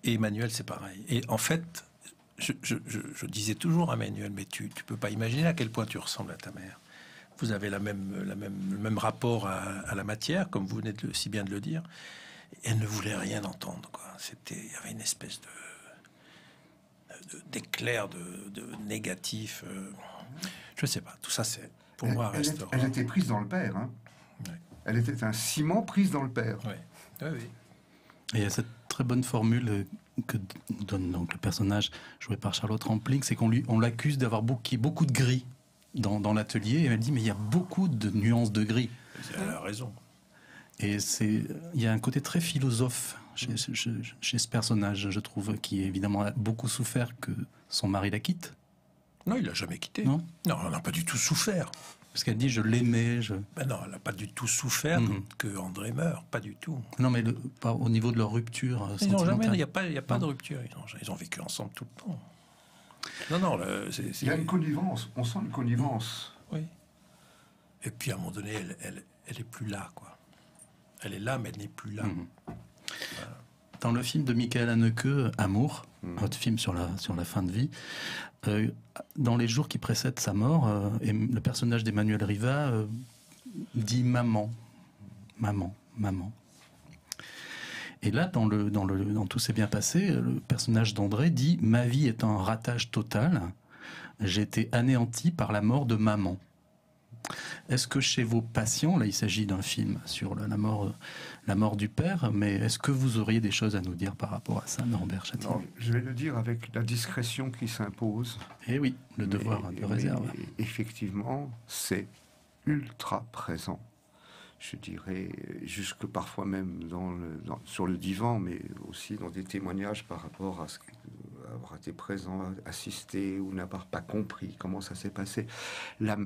Et Emmanuel, c'est pareil. Et en fait... Je disais toujours à Emmanuel, mais tu peux pas imaginer à quel point tu ressembles à ta mère. Vous avez le même rapport à la matière, comme vous venez si bien de le dire. Et elle ne voulait rien entendre, quoi. Il y avait une espèce d'éclair de négatif. Je sais pas. Tout ça, c'est pour moi restaurant. Elle était prise dans le père. Hein. Ouais. Elle était un ciment prise dans le père. Oui. Oui. Et il y a cette très bonne formule que donne donc le personnage joué par Charlotte Rampling, c'est qu'on l'accuse d'avoir beaucoup de gris dans l'atelier, et elle dit mais il y a beaucoup de nuances de gris. Elle a raison. Et il y a un côté très philosophe chez ce personnage, je trouve, qui évidemment a beaucoup souffert que son mari la quitte. Non, il l'a jamais quitté. Non, elle n'a pas du tout souffert. Parce qu'elle dit je l'aimais. Ben non, elle n'a pas du tout souffert que André meurt, pas du tout. Non, mais pas au niveau de leur rupture sentimentale. Il n'y a pas de rupture. Ils ont vécu ensemble tout le temps. Non, il y a une connivence. On sent une connivence. Oui. Et puis à un moment donné, elle est plus là, quoi. Elle est là, mais elle n'est plus là. Voilà. Dans le film de Michael Haneke, Amour, votre film sur la fin de vie, dans les jours qui précèdent sa mort, le personnage d'Emmanuel Riva dit maman. Et là, dans Tout s'est bien passé, le personnage d'André dit ma vie est un ratage total. J'ai été anéanti par la mort de maman. Est-ce que chez vos patients, là il s'agit d'un film sur la mort du père, mais est-ce que vous auriez des choses à nous dire par rapport à ça, Norbert Châtillon? Non, je vais le dire avec la discrétion qui s'impose. Eh oui, le devoir de réserve. Effectivement, c'est ultra présent. Je dirais, jusque parfois même sur le divan, mais aussi dans des témoignages par rapport à avoir été présent, assisté ou n'avoir pas compris comment ça s'est passé. La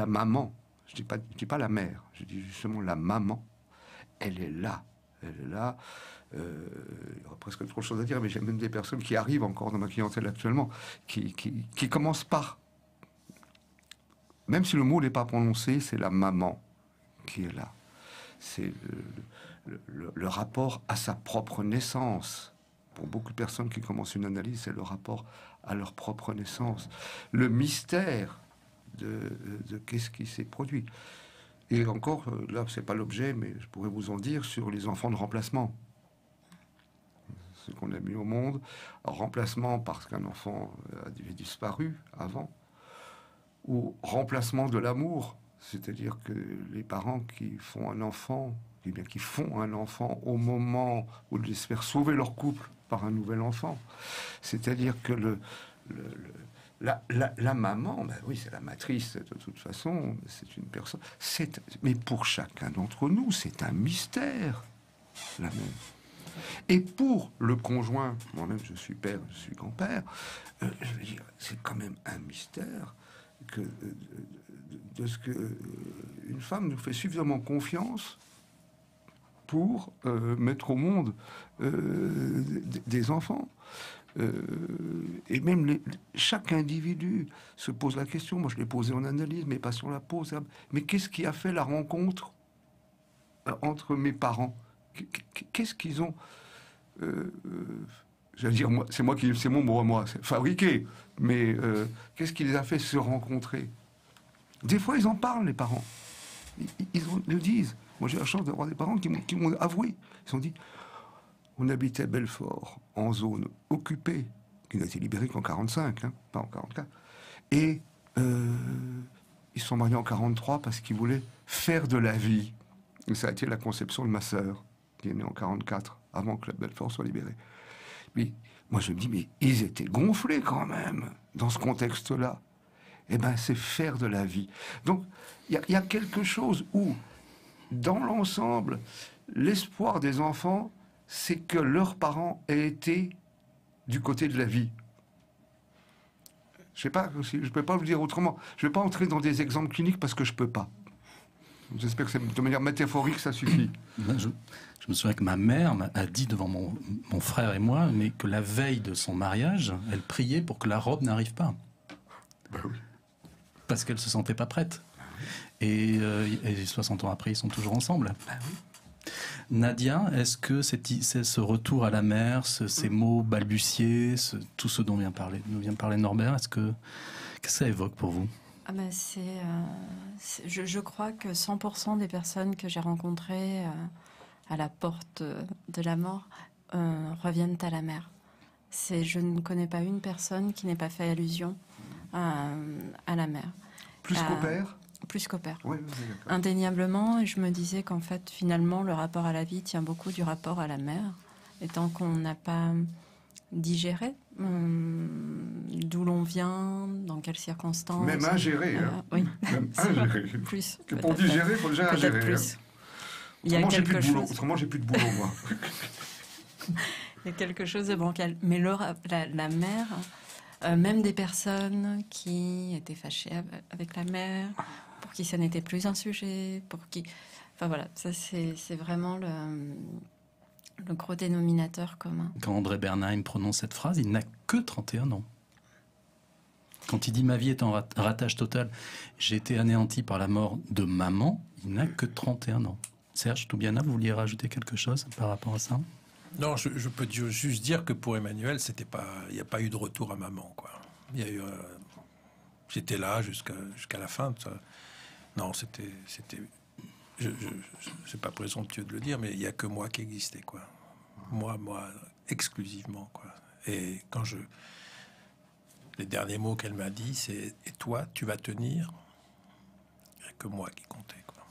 maman, je dis pas la mère, je dis justement la maman, elle est là. Elle est là. Il y aurait presque trop de choses à dire, mais j'ai même des personnes qui arrivent encore dans ma clientèle actuellement, qui commencent par, même si le mot n'est pas prononcé, c'est la maman qui est là. C'est le rapport à sa propre naissance. Pour beaucoup de personnes qui commencent une analyse, c'est le rapport à leur propre naissance. Le mystère de qu'est-ce qui s'est produit. Et encore, là, c'est pas l'objet, mais je pourrais vous en dire sur les enfants de remplacement. Ce qu'on a mis au monde. Remplacement parce qu'un enfant avait disparu avant. Ou remplacement de l'amour. C'est-à-dire que les parents qui font un enfant, eh bien, qui font un enfant au moment où ils espèrent sauver leur couple par un nouvel enfant. C'est-à-dire que la maman, ben oui, c'est la matrice de toute façon, c'est une personne. Mais pour chacun d'entre nous, c'est un mystère, la même. Et pour le conjoint, moi-même je suis père, je suis grand-père, je veux dire, c'est quand même un mystère que de ce que une femme nous fait suffisamment confiance pour mettre au monde des enfants. Et même chaque individu se pose la question, moi je l'ai posée en analyse, mes patients la posent, mais qu'est-ce qui a fait la rencontre entre mes parents? Qu'est-ce qu'ils ont j'allais dire, c'est mon mot à moi, c'est fabriqué, mais qu'est-ce qui les a fait se rencontrer? Des fois, ils en parlent, les parents. Ils le disent. Moi, j'ai la chance d'avoir des parents qui m'ont avoué. Ils ont dit, on habitait Belfort, en zone occupée, qui n'a été libérée qu'en 45, hein, pas en 44. Et ils se sont mariés en 43 parce qu'ils voulaient faire de la vie. Et ça a été la conception de ma sœur, qui est née en 44, avant que la Belfort soit libérée. Mais moi, je me dis, mais ils étaient gonflés quand même, dans ce contexte-là. Eh bien, c'est faire de la vie. Donc, il y a quelque chose où, dans l'ensemble, l'espoir des enfants, c'est que leurs parents aient été du côté de la vie. Je sais pas, je ne peux pas vous le dire autrement. Je ne vais pas entrer dans des exemples cliniques parce que je ne peux pas. J'espère que de manière métaphorique, ça suffit. Je me souviens que ma mère a dit devant mon frère et moi, mais que la veille de son mariage, elle priait pour que la robe n'arrive pas. Ben oui. Parce qu'elle ne se sentait pas prête. Et 60 ans après, ils sont toujours ensemble. Ben oui. Nadia, est-ce que c'est ce retour à la mer, ces mots balbutiés, tout ce dont nous vient parler Norbert, qu'est-ce que ça évoque pour vous? Ah ben je crois que 100% des personnes que j'ai rencontrées à la porte de la mort reviennent à la mer. Je ne connais pas une personne qui n'ait pas fait allusion à la mer. Plus qu'au père? Plus qu'au père. Oui, d'accord. Indéniablement, et je me disais qu'en fait, finalement, le rapport à la vie tient beaucoup du rapport à la mer. Et tant qu'on n'a pas digéré d'où l'on vient, dans quelles circonstances... Même ingéré. Oui. Même ingéré. Plus. Que pour digérer, il faut déjà ingérer. Plus. Il y a quelque chose... Autrement, j'ai plus de boulot, moi. Il y a quelque chose de bancal. Mais la mer... même des personnes qui étaient fâchées avec la mer, pour qui ça n'était plus un sujet, pour qui... Enfin voilà, ça c'est vraiment le gros dénominateur commun. Quand André Bernheim prononce cette phrase, il n'a que 31 ans. Quand il dit « ma vie est en ratage total, j'ai été anéanti par la mort de maman », il n'a que 31 ans. Serge Toubiana, vous vouliez rajouter quelque chose par rapport à ça? Non, je peux juste dire que pour Emmanuel, il n'y a pas eu de retour à maman, quoi. Il y a eu, j'étais là jusqu'à la fin. Non, c'était. C'est pas présomptueux de le dire, mais il y a que moi qui existais, quoi. Moi, exclusivement, quoi. Et quand les derniers mots qu'elle m'a dit, c'est « et toi, tu vas tenir ?» Il n'y a que moi qui comptais, quoi.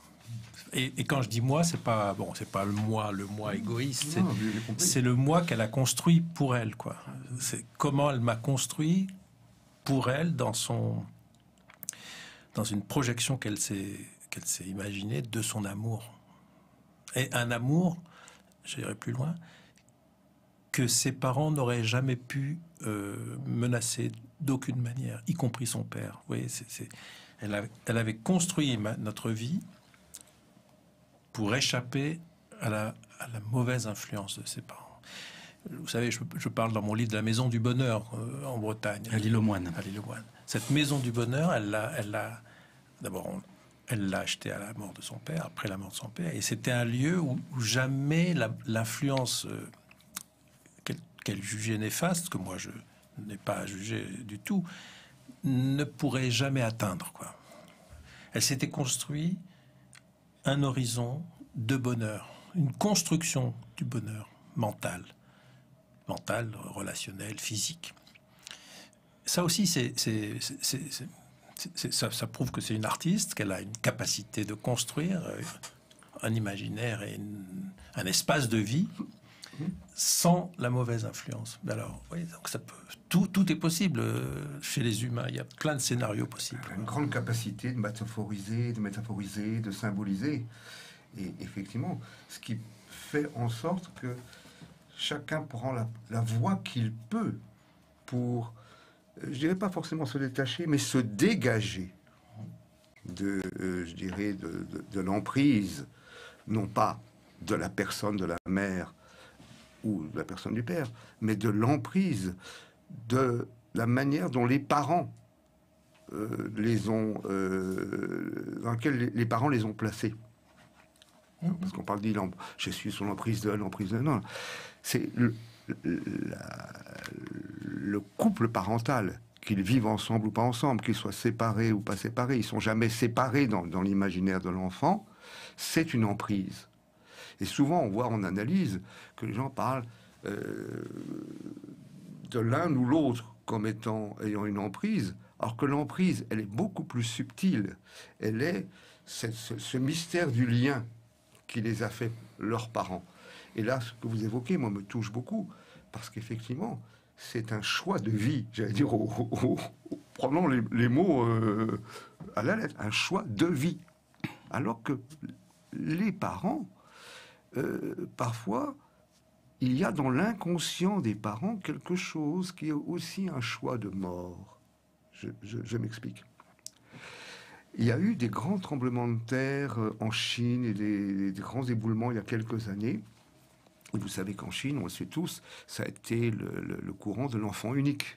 Et quand je dis moi, c'est pas le moi égoïste, c'est le moi qu'elle a construit pour elle, quoi. C'est comment elle m'a construit pour elle dans une projection qu'elle s'est imaginée de son amour. Et un amour, j'irai plus loin, que ses parents n'auraient jamais pu menacer d'aucune manière, y compris son père. Vous voyez, elle avait construit notre vie pour échapper à la mauvaise influence de ses parents. Vous savez, je parle dans mon livre de la Maison du Bonheur en Bretagne. À l'île aux Moines. À l'île aux Moines. Cette Maison du Bonheur, d'abord, elle l'a achetée à la mort de son père, après la mort de son père, et c'était un lieu où jamais l'influence qu'elle jugeait néfaste, que moi je n'ai pas jugé du tout, ne pourrait jamais atteindre, quoi. Elle s'était construite un horizon de bonheur, une construction du bonheur mental, relationnel, physique. Ça aussi, ça prouve que c'est une artiste, qu'elle a une capacité de construire un imaginaire et un espace de vie sans la mauvaise influence. Alors, oui, donc tout est possible chez les humains. Il y a plein de scénarios possibles. Une grande capacité de métaphoriser, de symboliser. Et effectivement, ce qui fait en sorte que chacun prend la voie qu'il peut pour, je dirais pas forcément se détacher, mais se dégager de l'emprise, non pas de la personne de la mère ou de la personne du père, mais de l'emprise, de la manière dont les parents les ont, dans laquelle les parents les ont placés. Parce qu'on parle d'il, je suis sous l'emprise de, non, c'est le couple parental, qu'ils vivent ensemble ou pas ensemble, qu'ils soient séparés ou pas séparés, ils sont jamais séparés dans l'imaginaire de l'enfant, c'est une emprise. Et souvent, on voit en analyse que les gens parlent de l'un ou l'autre comme ayant une emprise, alors que l'emprise, elle est beaucoup plus subtile. Elle est ce mystère du lien qui les a fait leurs parents. Et là, ce que vous évoquez, moi, me touche beaucoup, parce qu'effectivement, c'est un choix de vie, j'allais dire, prenons les mots à la lettre, un choix de vie. Alors que les parents, parfois, il y a dans l'inconscient des parents quelque chose qui est aussi un choix de mort. Je m'explique. Il y a eu des grands tremblements de terre en Chine et des grands éboulements il y a quelques années. Et vous savez qu'en Chine, on le sait tous, ça a été le courant de l'enfant unique.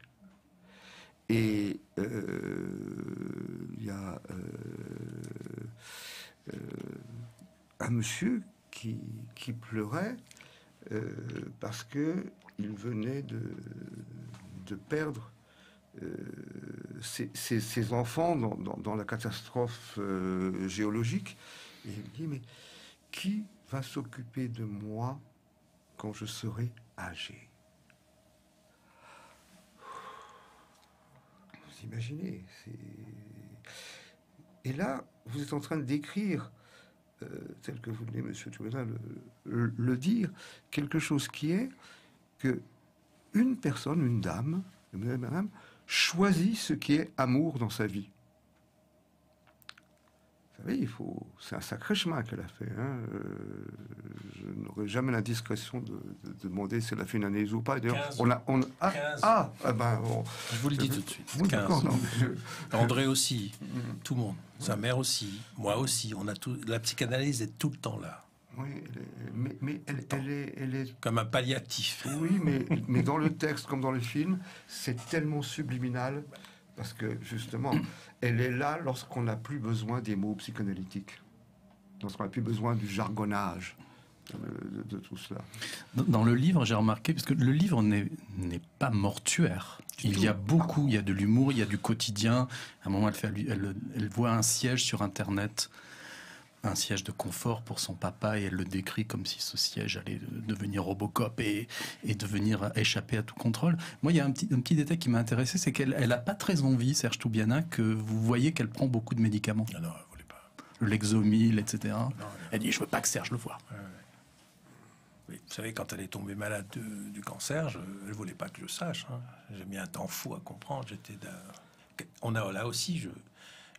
Et il y a un monsieur qui pleurait parce qu'il venait de perdre ses enfants dans la catastrophe géologique. Et il me dit, mais qui va s'occuper de moi quand je serai âgé? Vous imaginez, et là, vous êtes en train de décrire, tel que vous venez, monsieur Toulena, le dire, quelque chose qui est que une personne, une dame, madame, choisit ce qui est amour dans sa vie. Vous savez, c'est un sacré chemin qu'elle a fait. Hein. Je n'aurais jamais l'indiscrétion de demander si elle a fait une analyse ou pas. D'ailleurs, 15. Bon, je vous le dis tout de suite. Oui, 15. André aussi, tout le monde. Sa mère aussi, moi aussi. On a tout. La psychanalyse est tout le temps là. Oui, mais elle est comme un palliatif. Oui, mais dans le texte comme dans le film, c'est tellement subliminal parce que justement, elle est là lorsqu'on n'a plus besoin des mots psychanalytiques, lorsqu'on n'a plus besoin du jargonnage de tout cela. Dans le livre, j'ai remarqué, parce que le livre n'est pas mortuaire. Il y a beaucoup, il y a de l'humour, il y a du quotidien. À un moment, elle voit un siège sur Internet, un siège de confort pour son papa, et elle le décrit comme si ce siège allait devenir Robocop et devenir échapper à tout contrôle. Moi, il y a un petit détail qui m'a intéressé, c'est qu'elle n'a pas très envie, Serge Toubiana, que vous voyez qu'elle prend beaucoup de médicaments. Non, elle voulait pas. Le Lexomil, etc. Non, elle dit, je veux pas que Serge le voie. Oui, vous savez, quand elle est tombée malade du cancer, elle voulait pas que je sache. Hein. J'ai mis un temps fou à comprendre. Là aussi, je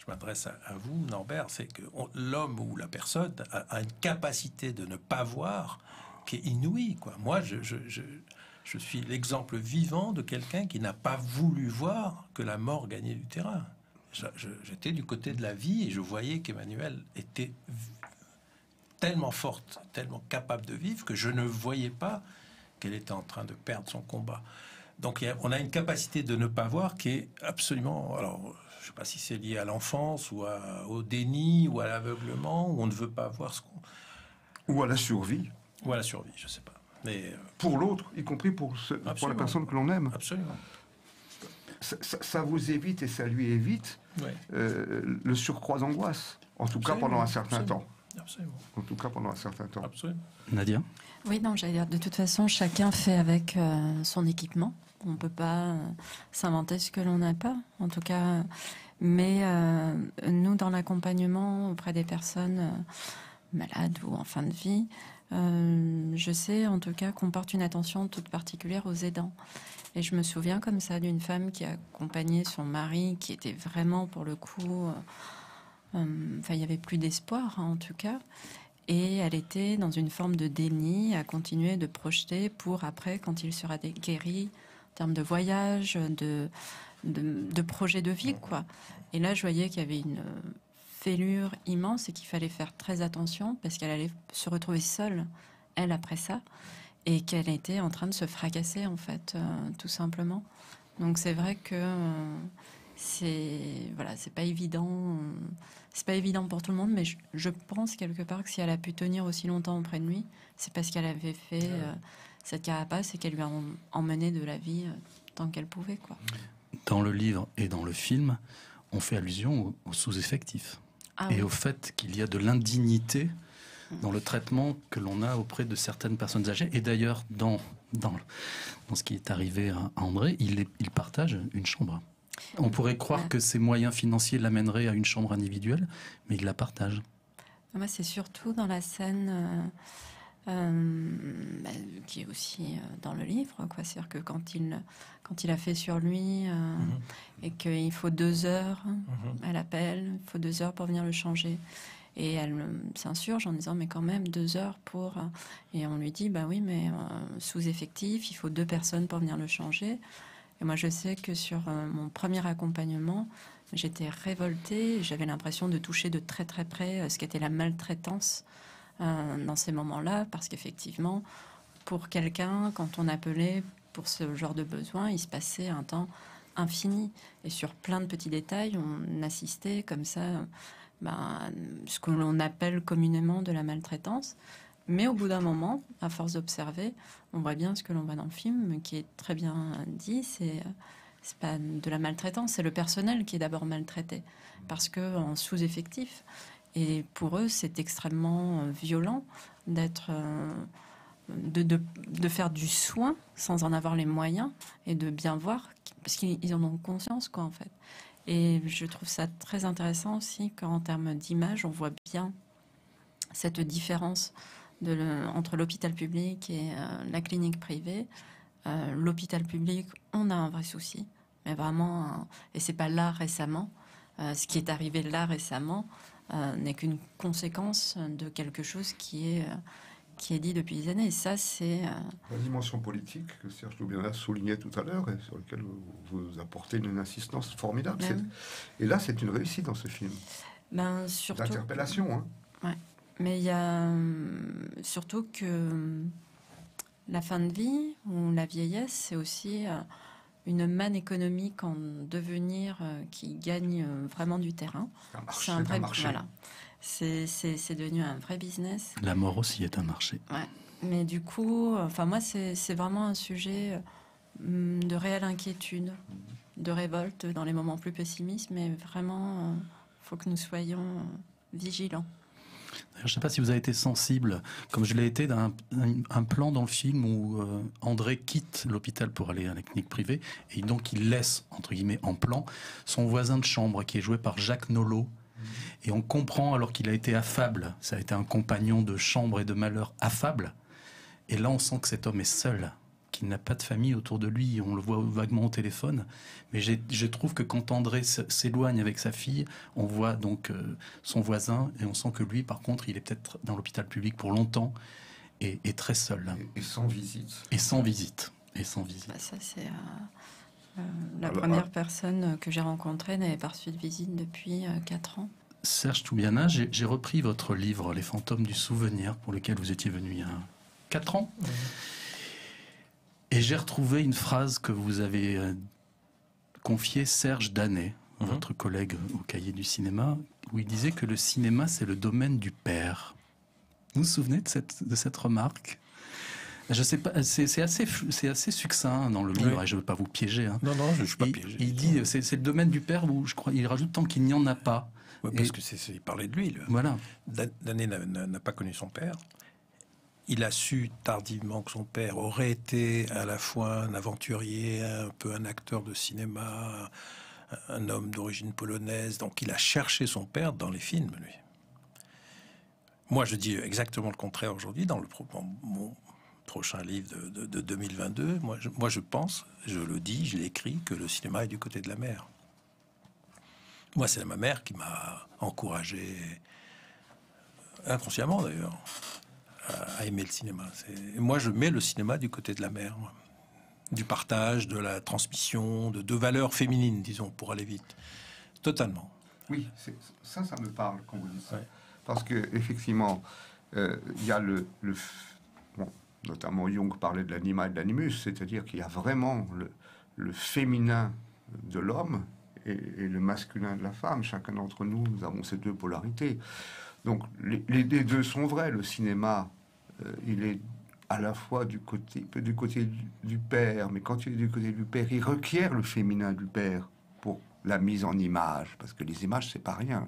m'adresse à vous, Norbert, c'est que l'homme ou la personne a une capacité de ne pas voir qui est inouïe, quoi. Moi, je suis l'exemple vivant de quelqu'un qui n'a pas voulu voir que la mort gagnait du terrain. J'étais du côté de la vie et je voyais qu'Emmanuelle était tellement forte, tellement capable de vivre que je ne voyais pas qu'elle était en train de perdre son combat. Donc on a une capacité de ne pas voir qui est absolument... Alors, je ne sais pas si c'est lié à l'enfance ou au déni ou à l'aveuglement, où on ne veut pas voir ce qu'on... Ou à la survie. Ou à la survie, je ne sais pas. Mais, pour l'autre, y compris pour la personne que l'on aime. Absolument. Ça vous évite et ça lui évite le surcroît d'angoisse, en tout cas pendant un certain temps. Absolument. En tout cas pendant un certain temps. Absolument. Nadia? Oui, non, j'allais dire, de toute façon, chacun fait avec son équipement. On ne peut pas s'inventer ce que l'on n'a pas, en tout cas. Mais nous, dans l'accompagnement auprès des personnes malades ou en fin de vie, je sais en tout cas qu'on porte une attention toute particulière aux aidants. Et je me souviens comme ça d'une femme qui accompagnait son mari, qui était vraiment, pour le coup... il n'y avait plus d'espoir, hein, en tout cas. Et elle était dans une forme de déni, à continuer de projeter pour après, quand il sera guéri, en termes de voyage, de projet de vie, quoi. Et là, je voyais qu'il y avait une fêlure immense et qu'il fallait faire très attention parce qu'elle allait se retrouver seule, elle, après ça, et qu'elle était en train de se fracasser, en fait, tout simplement. Donc c'est vrai que c'est pas évident. C'est pas évident pour tout le monde, mais je pense quelque part que si elle a pu tenir aussi longtemps auprès de lui, c'est parce qu'elle avait fait cette carapace et qu'elle lui a emmené de la vie tant qu'elle pouvait, quoi. Dans le livre et dans le film, on fait allusion aux sous-effectifs et au fait qu'il y a de l'indignité dans le traitement que l'on a auprès de certaines personnes âgées. Et d'ailleurs, dans ce qui est arrivé à André, il partage une chambre. On pourrait croire que ses moyens financiers l'amèneraient à une chambre individuelle, mais il la partage. Moi, c'est surtout dans la scène qui est aussi dans le livre, quoi. C'est-à-dire que quand il a fait sur lui et qu'il faut 2 heures, elle appelle, il faut 2 heures pour venir le changer. Et elle s'insurge en disant mais quand même 2 heures pour... Et on lui dit bah oui mais sous-effectif, il faut 2 personnes pour venir le changer. Et moi je sais que sur mon premier accompagnement, j'étais révoltée, j'avais l'impression de toucher de très très près ce qu'était la maltraitance dans ces moments-là, parce qu'effectivement pour quelqu'un, quand on appelait pour ce genre de besoin, il se passait un temps infini. Et sur plein de petits détails, on assistait comme ça... ce que l'on appelle communément de la maltraitance. Mais au bout d'un moment, à force d'observer, on voit bien ce que l'on voit dans le film, qui est très bien dit, c'est pas de la maltraitance, c'est le personnel qui est d'abord maltraité, parce que en sous-effectif. Et pour eux, c'est extrêmement violent d'être... de faire du soin sans en avoir les moyens et de bien voir, parce qu'ils en ont conscience, quoi, en fait. Et je trouve ça très intéressant aussi qu'en termes d'image, on voit bien cette différence entre l'hôpital public et la clinique privée. L'hôpital public, on a un vrai souci, mais vraiment, et c'est pas là récemment. Ce qui est arrivé là récemment n'est qu'une conséquence de quelque chose qui est dit depuis des années. Et ça, c'est... La dimension politique que Serge Toubiana soulignait tout à l'heure et sur laquelle vous apportez une insistance formidable. Et là, c'est une réussite dans ce film. Surtout... D'interpellation, hein. Ouais. Mais il y a surtout que la fin de vie ou la vieillesse, c'est aussi une manne économique en devenir qui gagne vraiment du terrain. C'est un vrai marché. Voilà. C'est devenu un vrai business. La mort aussi est un marché. Ouais. Mais du coup, moi, c'est vraiment un sujet de réelle inquiétude, de révolte dans les moments plus pessimistes, mais vraiment, faut que nous soyons vigilants. Je ne sais pas si vous avez été sensible, comme je l'ai été, d'un un plan dans le film où André quitte l'hôpital pour aller à la clinique privée, et donc il laisse, entre guillemets, en plan, son voisin de chambre, qui est joué par Jacques Nolot. Et on comprend, alors qu'il a été affable, ça a été un compagnon de chambre et de malheur affable, et là on sent que cet homme est seul, qu'il n'a pas de famille autour de lui, on le voit vaguement au téléphone, mais je trouve que quand André s'éloigne avec sa fille, on voit donc son voisin, et on sent que lui, par contre, il est peut-être dans l'hôpital public pour longtemps, et très seul. Et sans visite. Et sans visite. Et sans visite. Ça, c'est... la première personne que j'ai rencontrée n'avait pas reçu de visite depuis 4 ans. Serge Toubiana, j'ai repris votre livre « Les fantômes du souvenir » pour lequel vous étiez venu il y a 4 ans. Et j'ai retrouvé une phrase que vous avez confiée Serge Danet, votre collègue au Cahier du cinéma, où il disait que le cinéma, c'est le domaine du père. Vous vous souvenez de cette remarque ? Je sais pas, c'est assez succinct dans le livre, et je ne veux pas vous piéger. Hein. Non, je ne suis pas piégé. Il dit, c'est le domaine du père où, je crois, il rajoute tant qu'il n'y en a pas. Ouais, parce que il parlait de lui. Voilà. Danet n'a pas connu son père. Il a su tardivement que son père aurait été à la fois un aventurier, un peu un acteur de cinéma, un homme d'origine polonaise. Donc il a cherché son père dans les films, lui. Moi, je dis exactement le contraire aujourd'hui dans mon prochain livre de 2022. Moi, je pense, je le dis, je l'écris, que le cinéma est du côté de la mer. Moi, c'est ma mère qui m'a encouragé, inconsciemment d'ailleurs, à aimer le cinéma. Moi, je mets le cinéma du côté de la mer, moi. Du partage, de la transmission, de valeurs féminines, disons, pour aller vite. Totalement. Oui, ça me parle quand vous dites ça. Ouais. Parce que effectivement, il y a bon, notamment Jung parlait de l'anima et de l'animus, c'est-à-dire qu'il y a vraiment le féminin de l'homme et le masculin de la femme. Chacun d'entre nous, nous avons ces deux polarités. Donc les deux sont vrais. Le cinéma, il est à la fois du côté du père, mais quand il est du côté du père, il requiert le féminin du père pour la mise en image, parce que les images, c'est pas rien.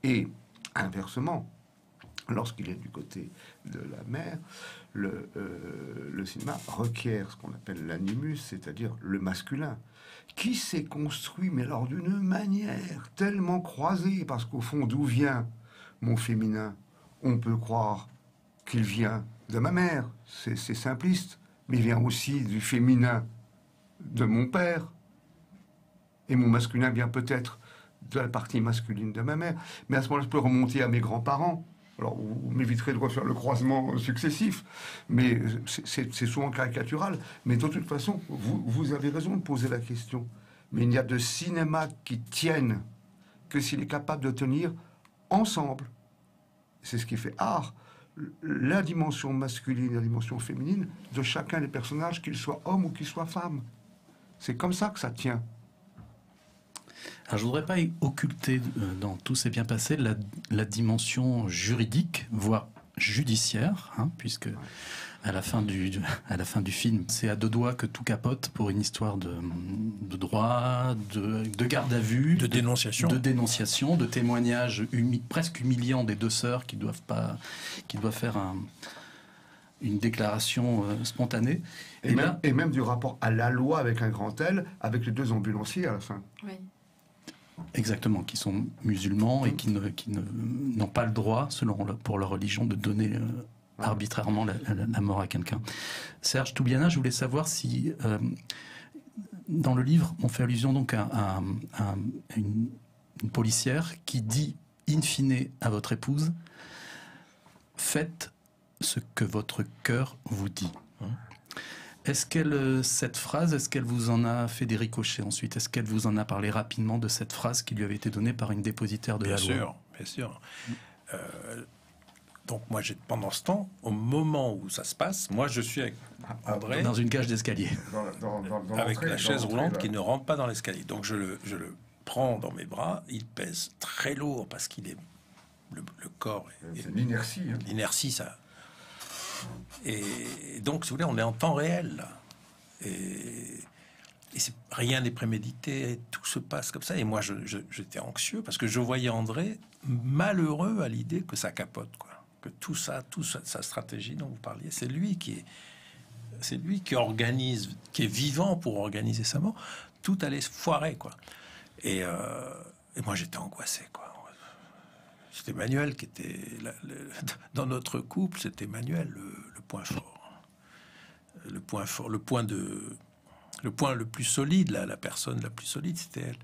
Et inversement, lorsqu'il est du côté de la mère, le cinéma requiert ce qu'on appelle l'animus, c'est-à-dire le masculin, qui s'est construit, mais alors d'une manière tellement croisée, parce qu'au fond, d'où vient mon féminin? On peut croire qu'il vient de ma mère, c'est simpliste, mais il vient aussi du féminin de mon père, et mon masculin vient peut-être de la partie masculine de ma mère, mais à ce moment-là, je peux remonter à mes grands-parents. Alors, vous m'éviterez de refaire le croisement successif, mais c'est souvent caricatural. Mais de toute façon, vous avez raison de poser la question. Mais il n'y a de cinéma qui tienne que s'il est capable de tenir ensemble. C'est ce qui fait art. La dimension masculine et la dimension féminine de chacun des personnages, qu'ils soient hommes ou qu'ils soient femmes. C'est comme ça que ça tient. Alors, je ne voudrais pas occulter dans Tout s'est bien passé la dimension juridique, voire judiciaire, hein, puisque à la fin du film, c'est à deux doigts que tout capote pour une histoire de droit, de garde à vue, de dénonciation, de témoignages presque humiliants des deux sœurs qui doivent faire une déclaration spontanée. Et même du rapport à la loi avec un grand L, avec les deux ambulanciers à la fin. Oui. Exactement, qui sont musulmans et qui n'ont pas le droit, pour leur religion, de donner arbitrairement la mort à quelqu'un. Serge Toubiana, je voulais savoir si, dans le livre, on fait allusion donc à une policière qui dit, in fine, à votre épouse, « Faites ce que votre cœur vous dit ». Cette phrase, est-ce qu'elle vous en a fait des ricochets ensuite? Est-ce qu'elle vous en a parlé rapidement de cette phrase qui lui avait été donnée par une dépositaire de la loi? Bien sûr. Donc moi, pendant ce temps, au moment où ça se passe, moi je suis avec André... Dans une cage d'escalier. Avec la chaise roulante qui ne rentre pas dans l'escalier. Donc je le prends dans mes bras, il pèse très lourd parce qu'il est... Le corps... C'est l'inertie. Hein. L'inertie, ça... Et donc, si vous voulez, on est en temps réel, là. Et rien n'est prémédité, tout se passe comme ça. Et moi, j'étais anxieux parce que je voyais André malheureux à l'idée que ça capote, quoi. Que tout ça, sa stratégie dont vous parliez, c'est lui qui organise, qui est vivant pour organiser sa mort. Tout allait se foirer, quoi. Et moi, j'étais angoissé, quoi. C'était Manuel qui était... dans notre couple, c'était Manuel le point fort. Le point le plus solide, la personne la plus solide, c'était elle.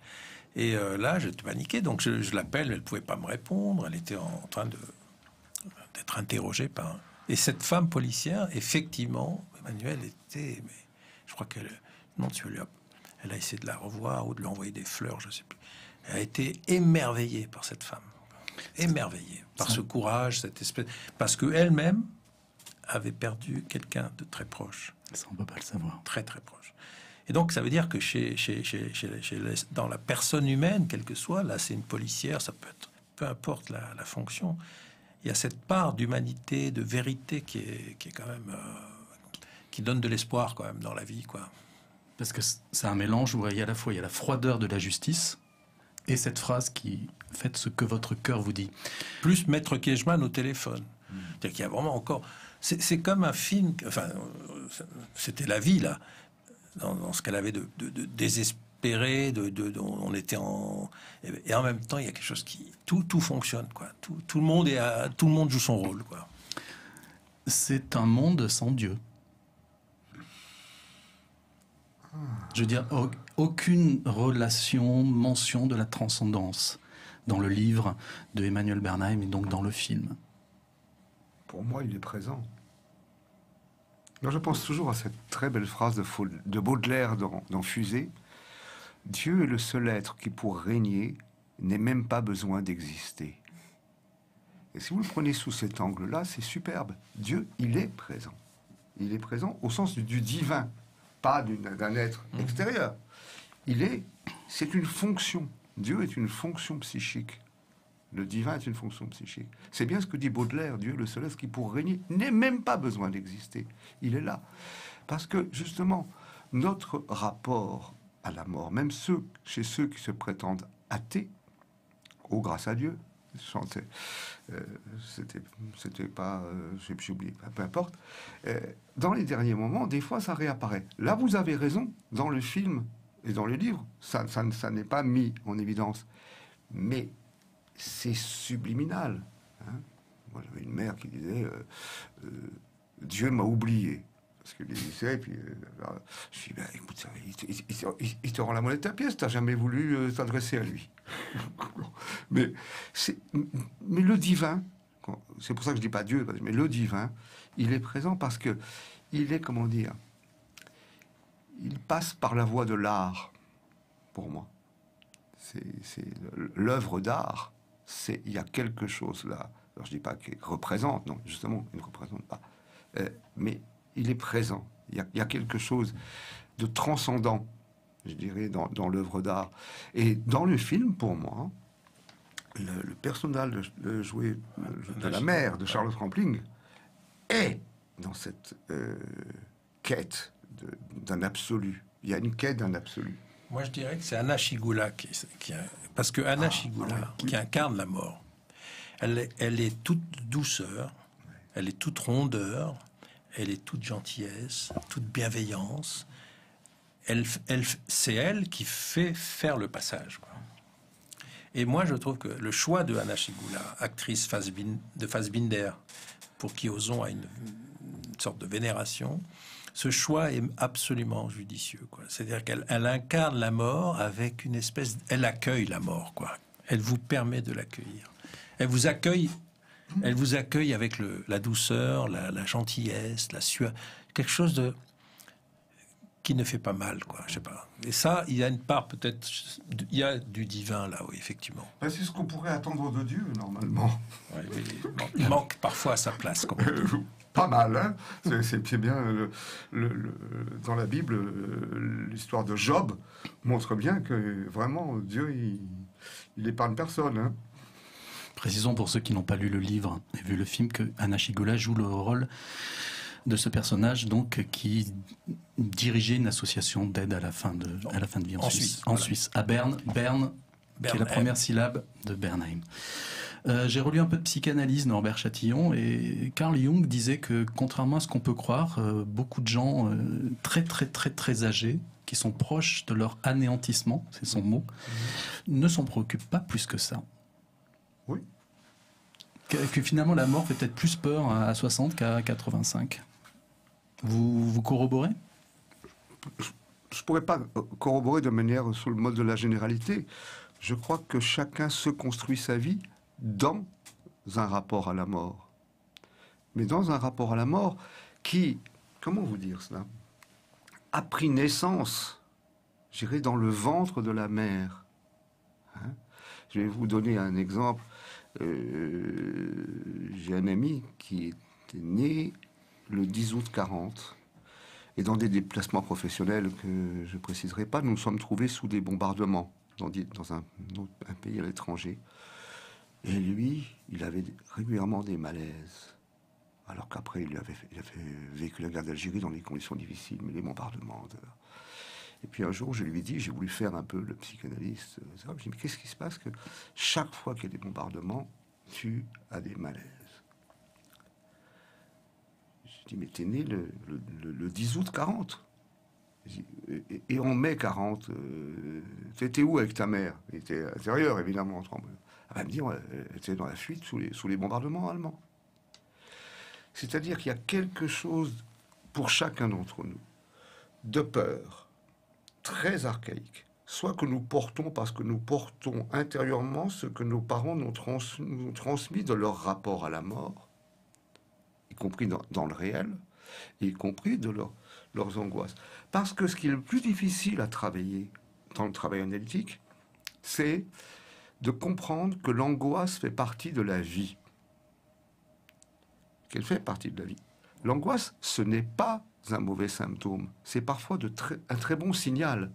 Et là, j'étais paniqué, donc je l'appelle, elle ne pouvait pas me répondre, elle était en train d'être interrogée par... Et cette femme policière, effectivement, Manuel était... Mais je crois qu'elle... Non, elle a essayé de la revoir ou de lui envoyer des fleurs, je ne sais plus. Elle a été émerveillée par cette femme. Émerveillée par ce courage, cette espèce... Parce qu'elle-même avait perdu quelqu'un de très proche. Ça, on ne peut pas le savoir. Très, très proche. Et donc, ça veut dire que dans la personne humaine, quelle que soit, là, c'est une policière, ça peut être... Peu importe la fonction, il y a cette part d'humanité, de vérité qui est quand même... qui donne de l'espoir, quand même, dans la vie, quoi. Parce que c'est un mélange où il y a à la fois la froideur de la justice et cette phrase qui... Faites ce que votre cœur vous dit. Plus Maître Kejman au téléphone. C'est-à-dire qu'il y a vraiment encore... C'est comme un film... Enfin, c'était la vie, là. Dans ce qu'elle avait de désespéré, on était en... Et en même temps, il y a quelque chose qui... Tout fonctionne, quoi. Tout le monde joue son rôle, quoi. C'est un monde sans Dieu. Je veux dire, aucune mention de la transcendance dans le livre de Emmanuel Bernheim et donc dans le film. Pour moi, il est présent. Alors, je pense toujours à cette très belle phrase de Baudelaire dans Fusée. Dieu est le seul être qui, pour régner, n'ait même pas besoin d'exister. Et si vous le prenez sous cet angle-là, c'est superbe. Dieu, il est présent. Il est présent au sens du divin, pas d'un être extérieur. C'est une fonction. Dieu est une fonction psychique. Le divin est une fonction psychique. C'est bien ce que dit Baudelaire, Dieu, le seul être qui, pour régner, n'ait même pas besoin d'exister. Il est là. Parce que, justement, notre rapport à la mort, même chez ceux qui se prétendent athées, oh, grâce à Dieu, c'était pas, j'ai oublié, peu importe. Dans les derniers moments, des fois, ça réapparaît. Là, vous avez raison, dans le film et dans le livre, ça n'est pas mis en évidence. Mais c'est subliminal. Hein. Moi, j'avais une mère qui disait Dieu m'a oublié. Parce qu'il disait, et puis je dis, ben, écoute, il te rend la monnaie de ta pièce, tu n'as jamais voulu t'adresser à lui. mais le divin, c'est pour ça que je dis pas Dieu, mais le divin, il est présent parce que il est, comment dire, il passe par la voie de l'art, pour moi. C'est l'œuvre d'art, il y a quelque chose là. Alors je dis pas qu'il représente, non, justement, il ne représente pas. Mais il est présent. Il y a quelque chose de transcendant, je dirais, dans l'œuvre d'art. Et dans le film, pour moi, le personnage joué de la mère de Charlotte Rampling est dans cette quête d'un absolu. Il y a une quête d'un absolu. Moi, je dirais que c'est Anna Schygulla parce que Anna Schygulla, qui incarne la mort, elle est toute douceur, elle est toute rondeur, elle est toute gentillesse, toute bienveillance. C'est elle qui fait faire le passage, quoi. Et moi, je trouve que le choix de Anna Schygulla, actrice de Fassbinder, pour qui Ozon a une sorte de vénération, ce choix est absolument judicieux, quoi. C'est-à-dire qu'elle incarne la mort avec une espèce... Elle accueille la mort, quoi. Elle vous permet de l'accueillir. Elle vous accueille avec la douceur, la gentillesse, la sueur, quelque chose qui ne fait pas mal, quoi. Je sais pas. Et ça, il y a une part peut-être, il y a du divin là, oui, effectivement. Ben, c'est ce qu'on pourrait attendre de Dieu normalement. Ouais, oui, il manque parfois à sa place, quand même. Pas mal, hein. C'est bien. Dans la Bible, l'histoire de Job montre bien que vraiment Dieu, il épargne personne, hein. Précisons pour ceux qui n'ont pas lu le livre et vu le film que Anna Schygulla joue le rôle de ce personnage donc qui dirigeait une association d'aide à la fin de vie en Suisse. En Suisse, à Berne, qui est la première syllabe de Bernheim. J'ai relu un peu de psychanalyse, Norbert Chatillon, et Carl Jung disait que, contrairement à ce qu'on peut croire, beaucoup de gens très très très très âgés, qui sont proches de leur anéantissement, c'est son mot, ne s'en préoccupent pas plus que ça. Oui. Que finalement la mort fait peut-être plus peur à 60 qu'à 85. Vous corroborez ? Je pourrais pas corroborer de manière sous le mode de la généralité. Je crois que chacun se construit sa vie dans un rapport à la mort. Mais dans un rapport à la mort qui, comment vous dire cela, a pris naissance, je dirais, dans le ventre de la mère. Hein ? Je vais vous donner un exemple. J'ai un ami qui était né le 10 août 40 et dans des déplacements professionnels que je ne préciserai pas, nous nous sommes trouvés sous des bombardements dans un pays à l'étranger. Et lui, il avait régulièrement des malaises. Alors qu'après, il avait vécu la guerre d'Algérie dans des conditions difficiles, mais les bombardements... Et puis un jour, je lui ai dit, j'ai voulu faire un peu le psychanalyste. Je lui ai dit, mais qu'est-ce qui se passe que chaque fois qu'il y a des bombardements, tu as des malaises? Je lui ai dit, mais t'es né le 10 août 40. Et en mai 40, t'étais où avec ta mère? Elle était à l'intérieur, évidemment. Elle va me dire, elle était dans la fuite sous les bombardements allemands. C'est-à-dire qu'il y a quelque chose, pour chacun d'entre nous, de peur, très archaïque, soit que nous portons parce que nous portons intérieurement ce que nos parents nous ont transmis de leur rapport à la mort, y compris dans le réel, y compris de leurs angoisses. Parce que ce qui est le plus difficile à travailler dans le travail analytique, c'est de comprendre que l'angoisse fait partie de la vie. Qu'elle fait partie de la vie. L'angoisse, ce n'est pas un mauvais symptôme, c'est parfois un très bon signal.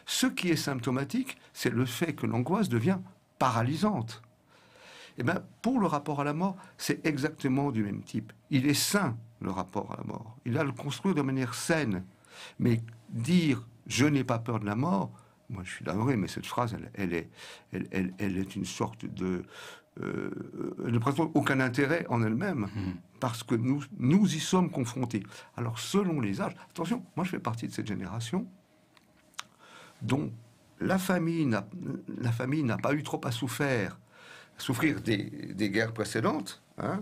Ce qui est symptomatique, c'est le fait que l'angoisse devient paralysante. Eh bien, pour le rapport à la mort, c'est exactement du même type. Il est sain, le rapport à la mort. Il a à le construire de manière saine. Mais dire « je n'ai pas peur de la mort », moi je suis navré, mais cette phrase, elle est une sorte de... elle ne présente aucun intérêt en elle-même, parce que nous y sommes confrontés. Alors, selon les âges... Attention, moi je fais partie de cette génération dont la famille n'a pas eu trop à souffrir des guerres précédentes. Hein.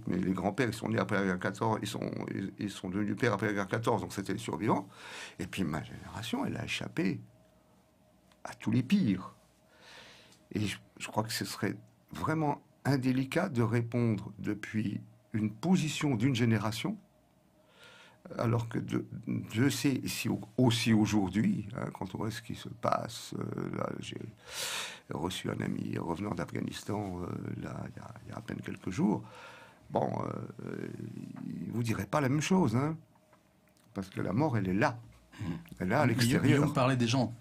Mais les grands-pères, ils sont nés après la guerre 14, ils sont devenus pères après la guerre 14, donc c'était les survivants. Et puis ma génération, elle a échappé à tous les pires. Et je crois que ce serait vraiment indélicat de répondre depuis une position d'une génération, alors que je sais aussi aujourd'hui, hein, quand on voit ce qui se passe, là, j'ai reçu un ami revenant d'Afghanistan il y a à peine quelques jours. Bon, il vous dirait pas la même chose, hein, parce que la mort, elle est là, elle est là à l'extérieur. On parlait des gens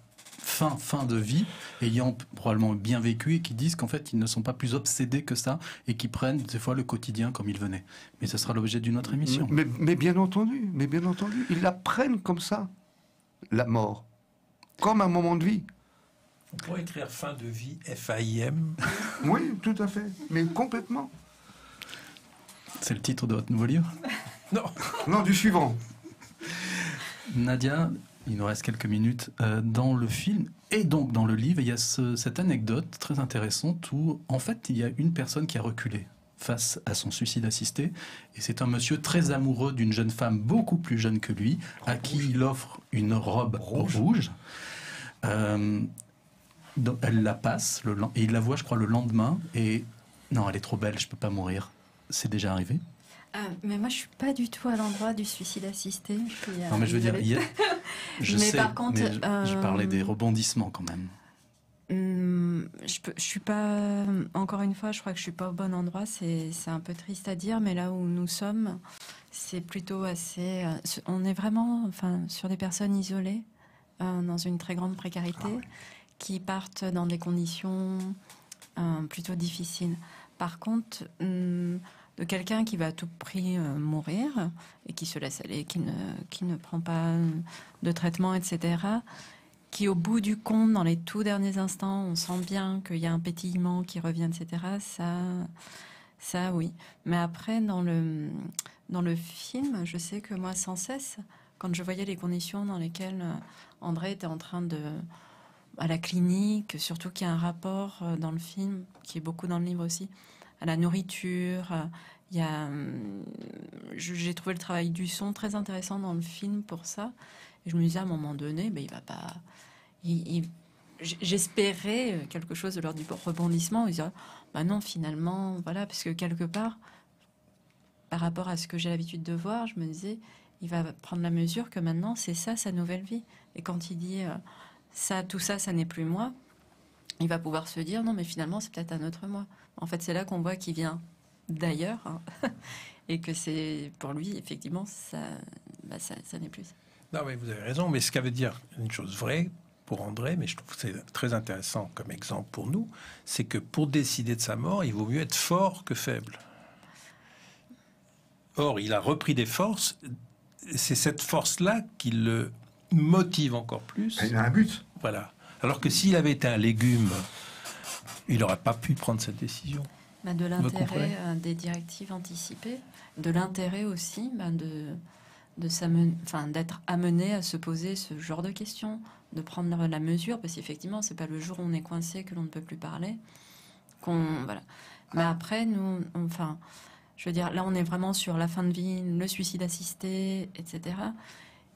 fin de vie, ayant probablement bien vécu et qui disent qu'en fait ils ne sont pas plus obsédés que ça et qui prennent des fois le quotidien comme il venait. Mais ce sera l'objet d'une autre émission. Mais bien entendu, ils la prennent comme ça, la mort, comme un moment de vie. On pourrait écrire fin de vie, FAIM. Oui, tout à fait, mais complètement. C'est le titre de votre nouveau livre? Non, du suivant. Nadia, il nous reste quelques minutes. Dans le film et donc dans le livre, il y a cette anecdote très intéressante où, en fait, il y a une personne qui a reculé face à son suicide assisté. Et c'est un monsieur très amoureux d'une jeune femme beaucoup plus jeune que lui, à qui il offre une robe rouge. Donc elle la passe, et il la voit, je crois, le lendemain. Et non, elle est trop belle, je peux pas mourir. C'est déjà arrivé? Mais moi, je suis pas du tout à l'endroit du suicide assisté. Non, mais je veux dire, je sais, par contre, mais je parlais des rebondissements quand même. Je suis pas, encore une fois, je crois que je suis pas au bon endroit. C'est un peu triste à dire, mais là où nous sommes, c'est plutôt assez. On est vraiment, sur des personnes isolées, dans une très grande précarité, qui partent dans des conditions plutôt difficiles. Par contre, de quelqu'un qui va à tout prix mourir et qui se laisse aller, qui ne prend pas de traitement, etc., qui au bout du compte, dans les tout derniers instants, on sent bien qu'il y a un pétillement qui revient, etc., ça oui. Mais après, dans le film, je sais que moi, sans cesse, quand je voyais les conditions dans lesquelles André était en train à la clinique, surtout qu'il y a un rapport dans le film, qui est beaucoup dans le livre aussi, à la nourriture. J'ai trouvé le travail du son très intéressant dans le film pour ça. Et je me disais à un moment donné, il va pas. J'espérais quelque chose de l'ordre du rebondissement. Ils disaient, non, finalement, voilà, parce que quelque part, par rapport à ce que j'ai l'habitude de voir, je me disais, il va prendre la mesure que maintenant, c'est ça sa nouvelle vie. Et quand il dit tout ça, ça n'est plus moi, il va pouvoir se dire, non, mais finalement, c'est peut-être un autre moi. En fait, c'est là qu'on voit qu'il vient d'ailleurs, hein, et que c'est, pour lui, effectivement, ça n'est plus ça. Non, mais vous avez raison, mais ce qu'elle veut dire, une chose vraie pour André, mais je trouve que c'est très intéressant comme exemple pour nous, c'est que pour décider de sa mort, il vaut mieux être fort que faible. Or, il a repris des forces, c'est cette force-là qui le motive encore plus. Il a un but. Voilà. Alors que s'il avait été un légume, il n'aurait pas pu prendre cette décision. De l'intérêt des directives anticipées, de l'intérêt aussi d'être amené à se poser ce genre de questions, de prendre la mesure, parce qu'effectivement, c'est pas le jour où on est coincé que l'on ne peut plus parler. Voilà. Mais après, nous, je veux dire, là, on est vraiment sur la fin de vie, le suicide assisté, etc.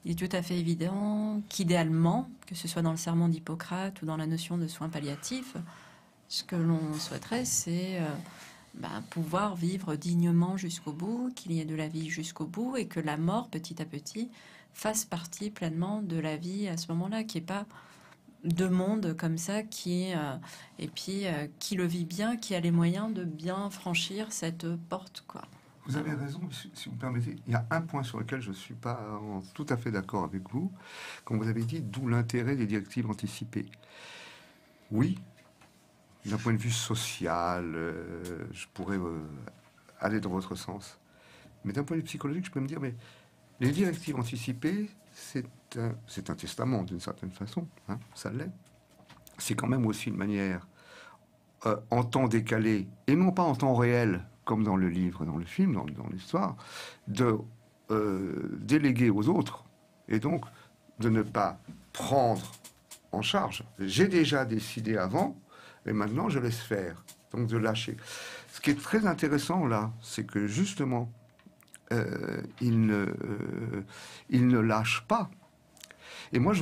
Il est tout à fait évident qu'idéalement, que ce soit dans le serment d'Hippocrate ou dans la notion de soins palliatifs, ce que l'on souhaiterait, c'est pouvoir vivre dignement jusqu'au bout, qu'il y ait de la vie jusqu'au bout et que la mort, petit à petit, fasse partie pleinement de la vie à ce moment-là, qui est pas deux mondes comme ça qui le vit bien, qui a les moyens de bien franchir cette porte, quoi. Vous avez raison, si vous me permettez. Il y a un point sur lequel je ne suis pas tout à fait d'accord avec vous. Comme vous avez dit, d'où l'intérêt des directives anticipées. Oui, d'un point de vue social, je pourrais aller dans votre sens. Mais d'un point de vue psychologique, je peux me dire, mais les directives anticipées, c'est un testament d'une certaine façon, hein, ça l'est. C'est quand même aussi une manière, en temps décalé, et non pas en temps réel, comme dans le livre, dans le film, dans l'histoire, de déléguer aux autres, et donc de ne pas prendre en charge. J'ai déjà décidé avant, et maintenant je laisse faire, donc de lâcher. Ce qui est très intéressant là, c'est que justement, il ne lâche pas. Et moi,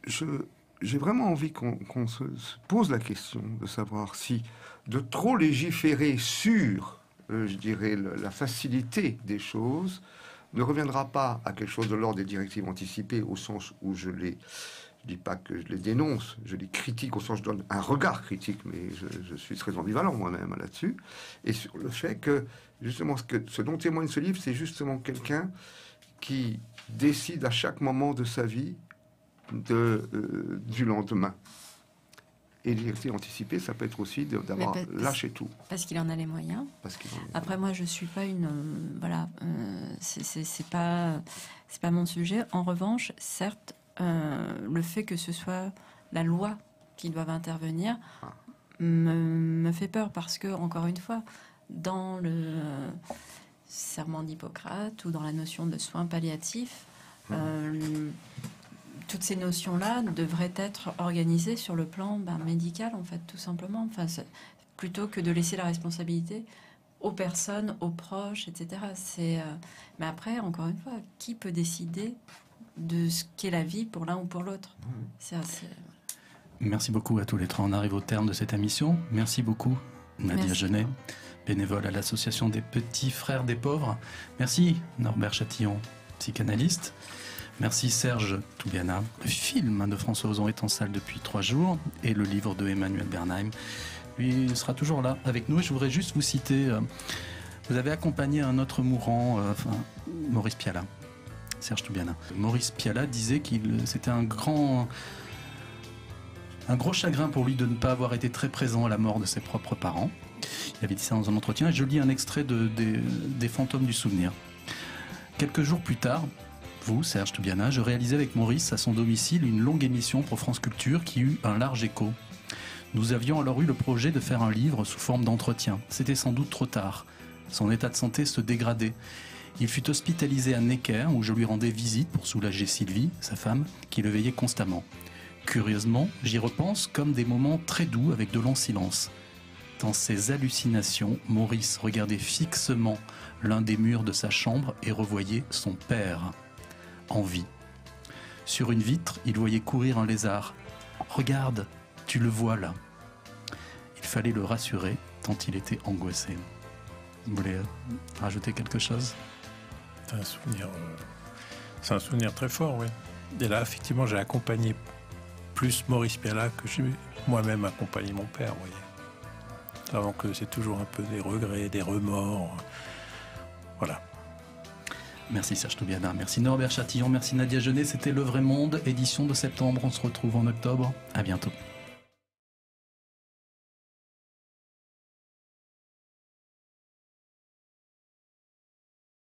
j'ai vraiment envie qu'on se pose la question de savoir si de trop légiférer sur je dirais, la facilité des choses ne reviendra pas à quelque chose de l'ordre des directives anticipées, au sens où je dis pas que je les dénonce, je les critique, au sens où je donne un regard critique, mais je suis très ambivalent moi-même là-dessus, et sur le fait que, justement, ce dont témoigne ce livre, c'est justement quelqu'un qui décide à chaque moment de sa vie du lendemain. Et les directives anticipées, ça peut être aussi d'avoir lâché tout. Parce qu'il en a les moyens. Après, moi, je suis pas une... voilà, c'est pas mon sujet. En revanche, certes, le fait que ce soit la loi qui doive intervenir me fait peur. Parce que, encore une fois, dans le serment d'Hippocrate ou dans la notion de soins palliatifs, toutes ces notions-là devraient être organisées sur le plan médical, en fait, tout simplement. Enfin, plutôt que de laisser la responsabilité aux personnes, aux proches, etc. Mais après, encore une fois, qui peut décider de ce qu'est la vie pour l'un ou pour l'autre? Merci beaucoup à tous les trois. On arrive au terme de cette émission. Merci beaucoup, Nadia Genet, bénévole à l'Association des Petits Frères des Pauvres. Merci, Norbert Chatillon, psychanalyste. Merci Serge Toubiana. Le film de François Ozon est en salle depuis 3 jours et le livre de Emmanuel Bernheim, lui, sera toujours là avec nous. Et je voudrais juste vous citer, vous avez accompagné un autre mourant, Maurice Pialat, Serge Toubiana. Maurice Pialat disait qu'il c'était un gros chagrin pour lui de ne pas avoir été très présent à la mort de ses propres parents. Il avait dit ça dans un entretien et je lis un extrait des Fantômes du souvenir. Quelques jours plus tard, vous, Serge Toubiana, je réalisais avec Maurice à son domicile une longue émission pour France Culture qui eut un large écho. Nous avions alors eu le projet de faire un livre sous forme d'entretien. C'était sans doute trop tard. Son état de santé se dégradait. Il fut hospitalisé à Necker où je lui rendais visite pour soulager Sylvie, sa femme, qui le veillait constamment. Curieusement, j'y repense comme des moments très doux avec de longs silences. Dans ses hallucinations, Maurice regardait fixement l'un des murs de sa chambre et revoyait son père. En vie. Sur une vitre, il voyait courir un lézard. « Regarde, tu le vois là. » Il fallait le rassurer tant il était angoissé. Vous voulez rajouter quelque chose? C'est un souvenir très fort, oui. Et là, effectivement, j'ai accompagné plus Maurice Pialat que j'ai moi-même accompagné mon père, vous voyez. Donc c'est toujours un peu des regrets, des remords. Voilà. Merci Serge Toubiana, merci Norbert Chatillon, merci Nadia Genet. C'était Le Vrai Monde, édition de septembre. On se retrouve en octobre. À bientôt.